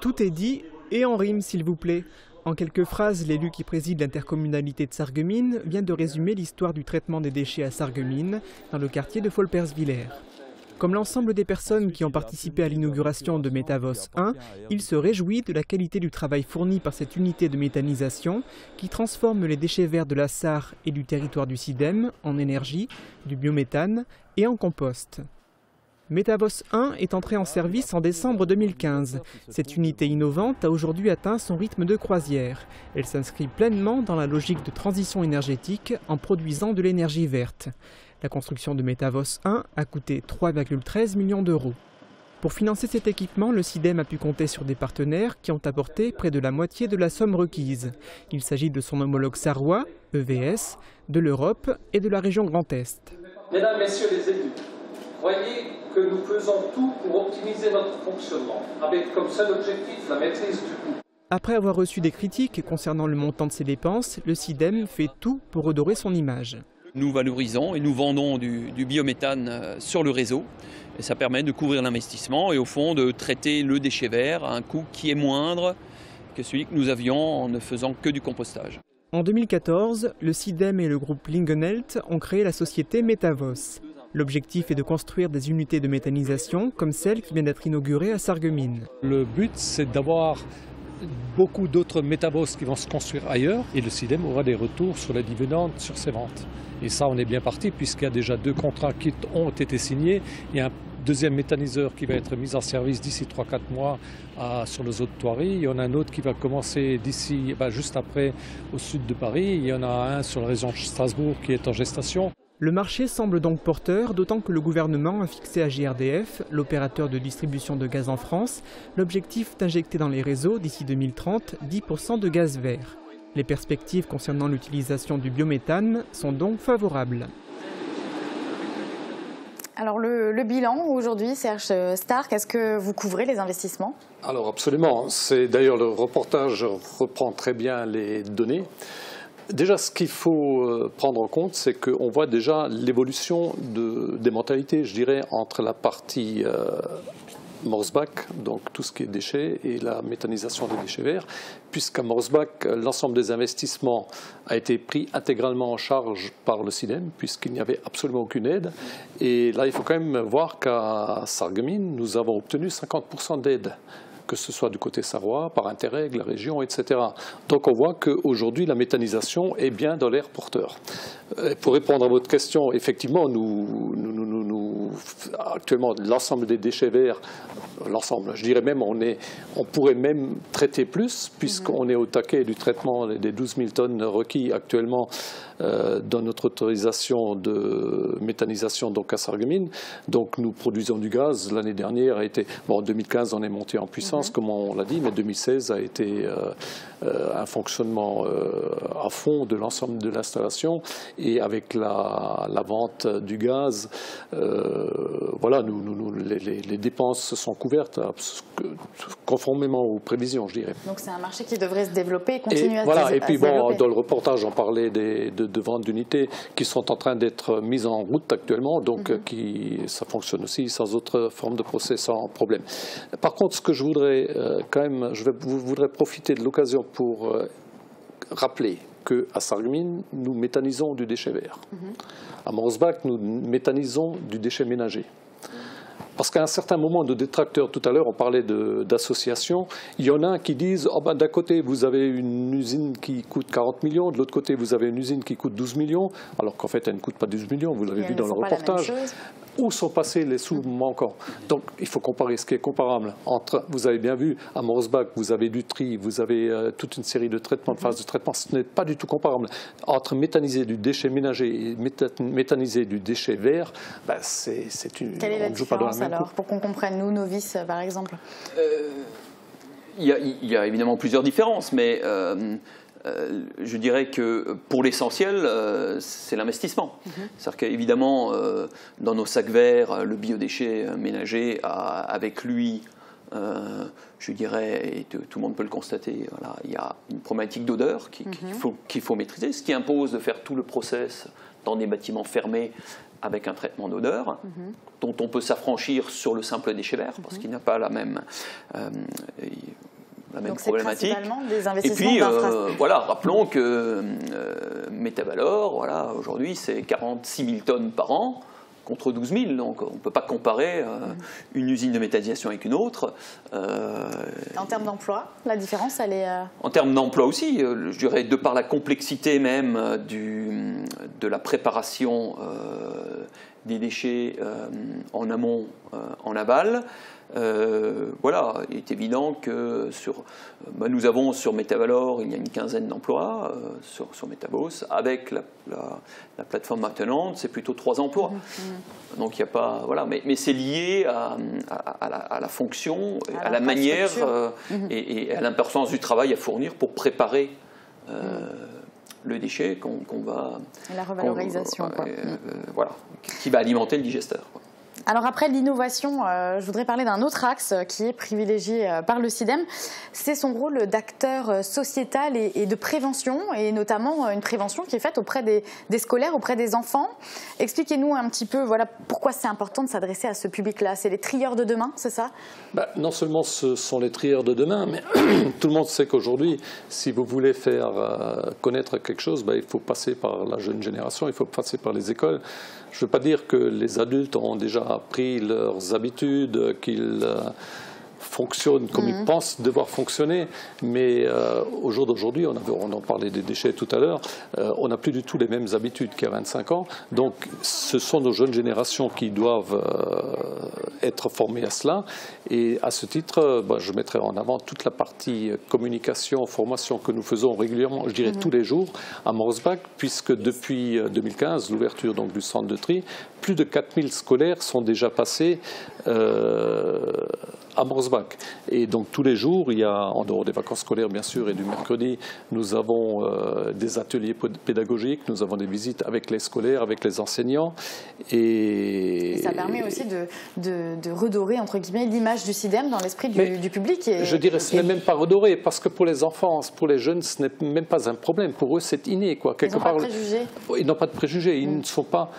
Speaker 21: Tout est dit et en rime s'il vous plaît. En quelques phrases, l'élu qui préside l'intercommunalité de Sarreguemines vient de résumer l'histoire du traitement des déchets à Sarreguemines, dans le quartier de Folperswiller. Comme l'ensemble des personnes qui ont participé à l'inauguration de Metavos 1, il se réjouit de la qualité du travail fourni par cette unité de méthanisation qui transforme les déchets verts de la Sarre et du territoire du CIDEM en énergie, du biométhane et en compost. Metavos 1 est entré en service en décembre 2015. Cette unité innovante a aujourd'hui atteint son rythme de croisière. Elle s'inscrit pleinement dans la logique de transition énergétique en produisant de l'énergie verte. La construction de Metavos 1 a coûté 3,13 millions d'euros. Pour financer cet équipement, le CIDEM a pu compter sur des partenaires qui ont apporté près de la moitié de la somme requise. Il s'agit de son homologue sarrois, EVS, de l'Europe et de la région Grand Est.
Speaker 22: Mesdames, Messieurs les élus, croyez que nous faisons tout pour optimiser notre fonctionnement, avec comme seul objectif la maîtrise du coût.
Speaker 21: Après avoir reçu des critiques concernant le montant de ses dépenses, le CIDEM fait tout pour redorer son image.
Speaker 15: Nous valorisons et nous vendons du biométhane sur le réseau. Et ça permet de couvrir l'investissement et au fond de traiter le déchet vert à un coût qui est moindre que celui que nous avions en ne faisant que du compostage.
Speaker 21: En 2014, le CIDEM et le groupe Lingenelt ont créé la société Metavos. L'objectif est de construire des unités de méthanisation comme celle qui vient d'être inaugurée à Sarreguemines.
Speaker 23: Le but, c'est d'avoir beaucoup d'autres Metavos qui vont se construire ailleurs et le CIDEM aura des retours sur les dividendes sur ses ventes. Et ça, on est bien parti puisqu'il y a déjà 2 contrats qui ont été signés. Il y a un deuxième méthaniseur qui va être mis en service d'ici 3-4 mois sur le zoo de Thoiry. Il y en a un autre qui va commencer d'ici, juste après, au sud de Paris. Il y en a un sur la région de Strasbourg qui est en gestation.
Speaker 21: Le marché semble donc porteur, d'autant que le gouvernement a fixé à GRDF, l'opérateur de distribution de gaz en France, l'objectif d'injecter dans les réseaux d'ici 2030 10% de gaz vert. Les perspectives concernant l'utilisation du biométhane sont donc favorables.
Speaker 1: Alors le bilan aujourd'hui, Serge Stark, est-ce que vous couvrez les investissements?
Speaker 14: Alors absolument, c'est d'ailleurs le reportage reprend très bien les données. Déjà, ce qu'il faut prendre en compte, c'est qu'on voit déjà l'évolution des mentalités, je dirais, entre la partie Morsbach, donc tout ce qui est déchets, et la méthanisation des déchets verts, puisqu'à Morsbach, l'ensemble des investissements a été pris intégralement en charge par le CIDEM, puisqu'il n'y avait absolument aucune aide. Et là, il faut quand même voir qu'à Sarreguemines, nous avons obtenu 50% d'aide, que ce soit du côté sarrois, par Interreg, la région, etc. Donc on voit qu'aujourd'hui, la méthanisation est bien dans l'air porteur. Et pour répondre à votre question, effectivement, actuellement, l'ensemble des déchets verts, l'ensemble, je dirais même, on pourrait même traiter plus, puisqu'on est au taquet du traitement des 12 000 tonnes requis actuellement dans notre autorisation de méthanisation donc à Sarreguemines. Donc nous produisons du gaz. L'année dernière a été, bon, en 2015 on est monté en puissance comme on l'a dit, mais 2016 a été un fonctionnement à fond de l'ensemble de l'installation, et avec la vente du gaz, voilà, les dépenses sont couvertes conformément aux prévisions, je dirais.
Speaker 1: Donc c'est un marché qui devrait se développer et continuer à se
Speaker 14: voilà,
Speaker 1: développer.
Speaker 14: Et puis bon, dans le reportage, on parlait de ventes d'unités qui sont en train d'être mises en route actuellement, donc ça fonctionne aussi sans autre forme de procès, sans problème. Par contre, ce que je voudrais quand même, je voudrais profiter de l'occasion pour rappeler qu'à Sarreguemines, nous méthanisons du déchet vert. À Morsbach, nous méthanisons du déchet ménager. Parce qu'à un certain moment de détracteurs, tout à l'heure on parlait d'associations, il y en a qui disent oh ben, d'un côté vous avez une usine qui coûte 40 millions, de l'autre côté vous avez une usine qui coûte 12 millions, alors qu'en fait elle ne coûte pas 12 millions, vous l'avez vu dans le reportage. Où sont passés les sous manquants? Donc il faut comparer ce qui est comparable. Vous avez bien vu, à Morsbach, vous avez du tri, vous avez toute une série de traitements, de phases de traitement. Ce n'est pas du tout comparable. Entre méthaniser du déchet ménager et méthaniser du déchet vert, ben, c'est une...
Speaker 1: Quelle est la différence alors, pour qu'on comprenne, nous, novices, par exemple?
Speaker 15: Il y a évidemment plusieurs différences, mais... je dirais que pour l'essentiel, c'est l'investissement. C'est-à-dire qu'évidemment, dans nos sacs verts, le biodéchet ménager a avec lui, je dirais, et tout le monde peut le constater, voilà, il y a une problématique d'odeur qu'il faut maîtriser, ce qui impose de faire tout le process dans des bâtiments fermés avec un traitement d'odeur, dont on peut s'affranchir sur le simple déchet vert, parce qu'il n'y a pas la même...
Speaker 1: Donc
Speaker 15: problématique.
Speaker 1: Des investissements.
Speaker 15: Et puis, voilà, rappelons que Métavalor, voilà, aujourd'hui, c'est 46 000 tonnes par an contre 12 000. Donc, on ne peut pas comparer une usine de méthanisation avec une autre.
Speaker 1: En termes d'emploi, la différence, elle est...
Speaker 15: En termes d'emploi aussi, je dirais, de par la complexité même de la préparation des déchets en amont, en aval. Voilà, il est évident que nous avons sur Métavalor, il y a une quinzaine d'emplois sur Métabos. Avec la plateforme maintenante, c'est plutôt 3 emplois. Donc il n'y a pas, voilà, mais c'est lié à la fonction, à la manière et à l'importance du travail à fournir pour préparer le déchet qu'on va...
Speaker 1: Et la revalorisation, quoi.
Speaker 15: Voilà, qui va alimenter le digesteur, quoi.
Speaker 1: Alors après l'innovation, je voudrais parler d'un autre axe qui est privilégié par le SIDEM. C'est son rôle d'acteur sociétal et de prévention, et notamment une prévention qui est faite auprès des scolaires, auprès des enfants. Expliquez-nous un petit peu, voilà, pourquoi c'est important de s'adresser à ce public-là. C'est les trieurs de demain, c'est ça?
Speaker 14: Non seulement ce sont les trieurs de demain, mais tout le monde sait qu'aujourd'hui, si vous voulez faire connaître quelque chose, il faut passer par la jeune génération, il faut passer par les écoles. Je ne veux pas dire que les adultes ont déjà pris leurs habitudes, qu'ils fonctionnent comme ils pensent devoir fonctionner, mais au jour d'aujourd'hui, on en parlait des déchets tout à l'heure, on n'a plus du tout les mêmes habitudes qu'il y a 25 ans, donc ce sont nos jeunes générations qui doivent être formées à cela, et à ce titre, je mettrai en avant toute la partie communication, formation que nous faisons régulièrement, je dirais tous les jours, à Morsbach, puisque depuis 2015, l'ouverture donc du centre de tri, plus de 4000 scolaires sont déjà passés à Morsbach. Et donc tous les jours, il y a, en dehors des vacances scolaires bien sûr et du mercredi, nous avons des ateliers pédagogiques, nous avons des visites avec les scolaires, avec les enseignants. Et
Speaker 1: ça permet aussi de redorer entre guillemets l'image du SIDEM dans l'esprit du public.
Speaker 14: Je dirais ce n'est même pas redoré, parce que pour les enfants, pour les jeunes, ce n'est même pas un problème. Pour eux, c'est inné, quoi.
Speaker 1: Ils n'ont pas de préjugés.
Speaker 14: Ils n'ont pas de préjugés, ils ne sont pas...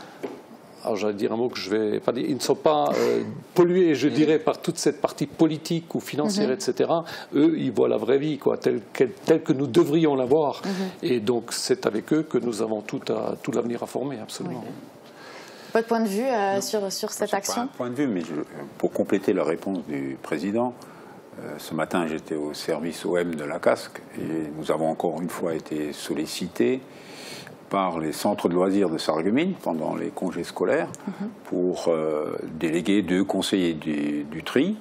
Speaker 14: Alors j'allais dire un mot que je vais pas dire, ils ne sont pas pollués, je dirais, par toute cette partie politique ou financière, etc. Eux, ils voient la vraie vie, quoi, telle que nous devrions la voir. Et donc c'est avec eux que nous avons tout l'avenir à former, absolument.
Speaker 1: Votre point de vue sur cette action?
Speaker 16: Pas un point de vue, mais pour compléter la réponse du président, ce matin j'étais au service OM de la Casque et nous avons encore une fois été sollicités par les centres de loisirs de Sarreguemines pendant les congés scolaires pour déléguer 2 conseillers du tri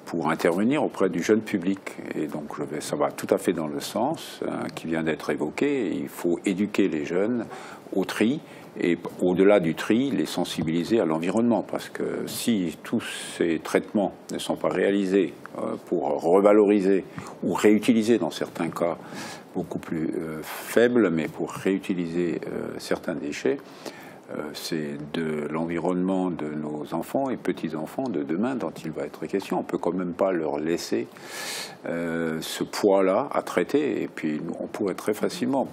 Speaker 16: pour intervenir auprès du jeune public. Et donc ça va tout à fait dans le sens qui vient d'être évoqué. Il faut éduquer les jeunes au tri et au-delà du tri, les sensibiliser à l'environnement. Parce que si tous ces traitements ne sont pas réalisés pour revaloriser ou réutiliser dans certains cas beaucoup plus faibles, mais pour réutiliser certains déchets, c'est de l'environnement de nos enfants et petits-enfants de demain dont il va être question. On ne peut quand même pas leur laisser ce poids-là à traiter. Et puis on pourrait très facilement,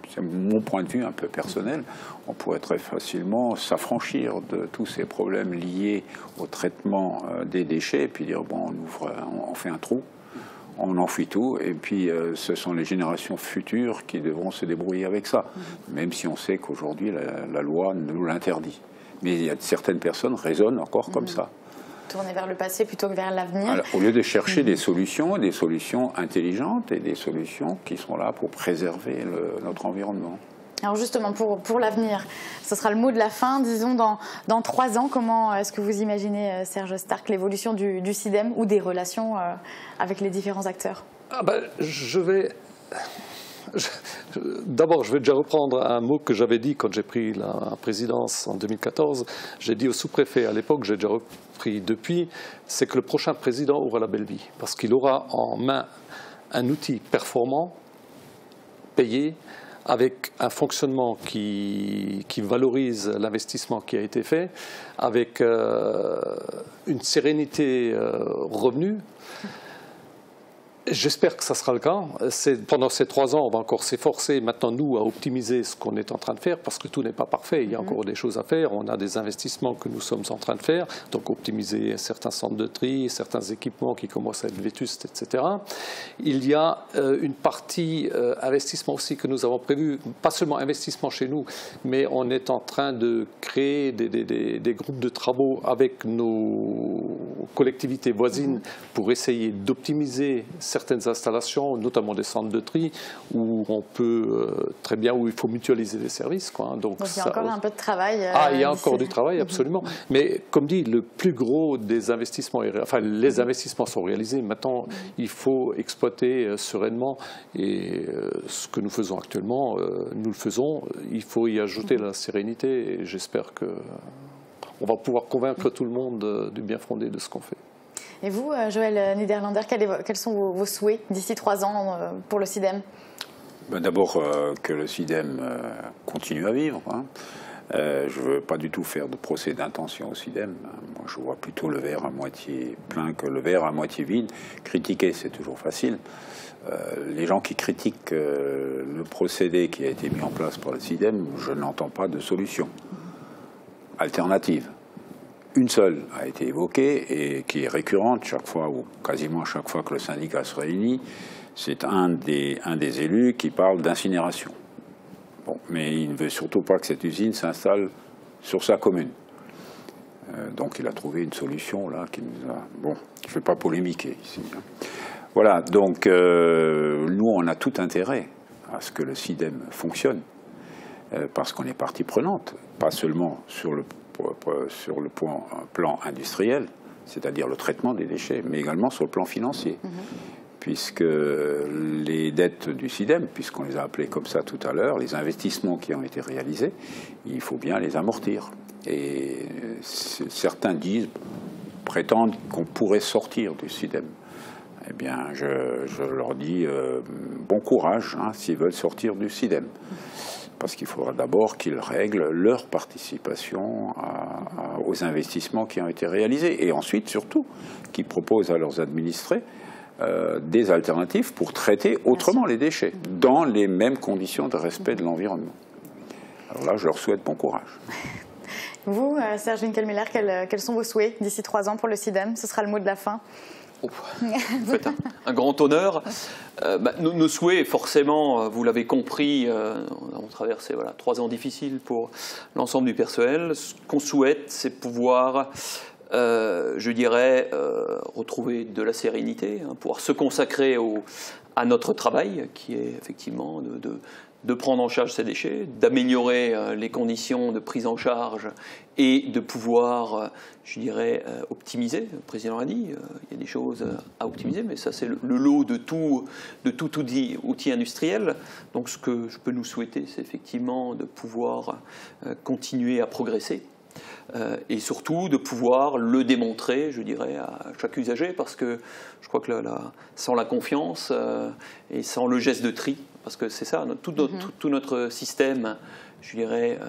Speaker 16: c'est mon point de vue un peu personnel, on pourrait très facilement s'affranchir de tous ces problèmes liés au traitement des déchets et puis dire, bon, on fait un trou. On enfouit tout, et puis ce sont les générations futures qui devront se débrouiller avec ça, même si on sait qu'aujourd'hui la loi nous l'interdit. Mais il y a certaines personnes qui raisonnent encore comme ça.
Speaker 1: Tourner vers le passé plutôt que vers l'avenir.
Speaker 16: Au lieu de chercher des solutions intelligentes et des solutions qui sont là pour préserver notre environnement.
Speaker 1: Alors justement, pour l'avenir, ce sera le mot de la fin, disons, dans 3 ans. Comment est-ce que vous imaginez, Serge Starck, l'évolution du SIDEM ou des relations avec les différents acteurs?
Speaker 14: D'abord, je vais déjà reprendre un mot que j'avais dit quand j'ai pris la présidence en 2014. J'ai dit au sous-préfet à l'époque, j'ai déjà repris depuis, c'est que le prochain président aura la belle vie. Parce qu'il aura en main un outil performant, payé, avec un fonctionnement qui valorise l'investissement qui a été fait, avec une sérénité revenue. J'espère que ça sera le cas. Pendant ces 3 ans, on va encore s'efforcer maintenant, nous, à optimiser ce qu'on est en train de faire, parce que tout n'est pas parfait. Il y a encore des choses à faire. On a des investissements que nous sommes en train de faire, donc optimiser certains centres de tri, certains équipements qui commencent à être vétustes, etc. Il y a une partie investissement aussi que nous avons prévu, pas seulement investissement chez nous, mais on est en train de créer des groupes de travaux avec nos collectivités voisines pour essayer d'optimiser certaines installations, notamment des centres de tri, où on peut très bien, où il faut mutualiser les services, quoi. Donc
Speaker 1: il y a encore un peu de travail.
Speaker 14: Il y a encore du travail, absolument. Mais comme dit, le plus gros des investissements, enfin les investissements sont réalisés. Maintenant, il faut exploiter sereinement. Et ce que nous faisons actuellement, nous le faisons. Il faut y ajouter la sérénité. Et j'espère qu'on va pouvoir convaincre tout le monde du bien fondé de ce qu'on fait.
Speaker 1: Et vous, Joël Niederlander, quels sont vos souhaits d'ici 3 ans pour le SIDEM?
Speaker 16: D'abord, que le SIDEM continue à vivre. Je ne veux pas du tout faire de procès d'intention au SIDEM. Moi, je vois plutôt le verre à moitié plein que le verre à moitié vide. Critiquer, c'est toujours facile. Les gens qui critiquent le procédé qui a été mis en place par le SIDEM, je n'entends pas de solution alternative. Une seule a été évoquée et qui est récurrente chaque fois, ou quasiment chaque fois que le syndicat se réunit, c'est un des élus qui parle d'incinération. Bon, mais il ne veut surtout pas que cette usine s'installe sur sa commune. Donc il a trouvé une solution là qui nous a... Bon, je ne vais pas polémiquer ici. Voilà, donc nous on a tout intérêt à ce que le SIDEM fonctionne, parce qu'on est partie prenante, pas seulement sur le plan industriel, c'est-à-dire le traitement des déchets, mais également sur le plan financier. Puisque les dettes du SIDEM, puisqu'on les a appelées comme ça tout à l'heure, les investissements qui ont été réalisés, il faut bien les amortir. Et certains prétendent qu'on pourrait sortir du SIDEM. Eh bien, je leur dis bon courage s'ils veulent sortir du SIDEM. Parce qu'il faudra d'abord qu'ils règlent leur participation aux investissements qui ont été réalisés. Et ensuite, surtout, qu'ils proposent à leurs administrés des alternatives pour traiter autrement les déchets, dans les mêmes conditions de respect de l'environnement. Alors là, je leur souhaite bon courage.
Speaker 1: Vous, Serge Winkelmiller, quels sont vos souhaits d'ici 3 ans pour le SIDEM? Ce sera le mot de la fin.
Speaker 15: Vous faites un grand honneur. Nos souhaits, forcément, vous l'avez compris, on a traversé 3 ans difficiles pour l'ensemble du personnel. Ce qu'on souhaite, c'est pouvoir, je dirais, retrouver de la sérénité, pouvoir se consacrer à notre travail, qui est effectivement de prendre en charge ces déchets, d'améliorer les conditions de prise en charge et de pouvoir, je dirais, optimiser. Le président l'a dit, il y a des choses à optimiser, mais ça c'est le lot de tout outil industriel. Donc ce que je peux nous souhaiter, c'est effectivement de pouvoir continuer à progresser. Et surtout de pouvoir le démontrer, je dirais, à chaque usager, parce que je crois que sans la confiance et sans le geste de tri, parce que c'est ça, tout notre système, je dirais,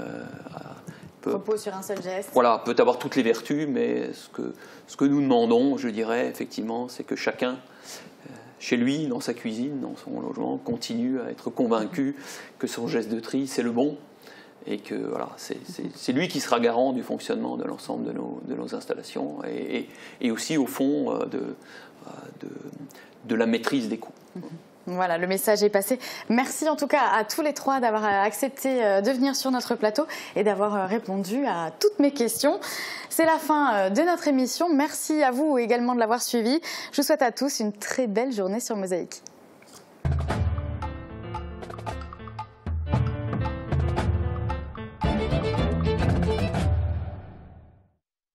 Speaker 1: repose sur un seul geste.
Speaker 15: Voilà, peut avoir toutes les vertus, mais ce que nous demandons, je dirais, effectivement, c'est que chacun, chez lui, dans sa cuisine, dans son logement, continue à être convaincu que son geste de tri, c'est le bon. Et que voilà, c'est lui qui sera garant du fonctionnement de l'ensemble de nos installations et aussi au fond de la maîtrise des coûts.
Speaker 1: Voilà, le message est passé. Merci en tout cas à tous les trois d'avoir accepté de venir sur notre plateau et d'avoir répondu à toutes mes questions. C'est la fin de notre émission. Merci à vous également de l'avoir suivi. Je vous souhaite à tous une très belle journée sur Mosaïque.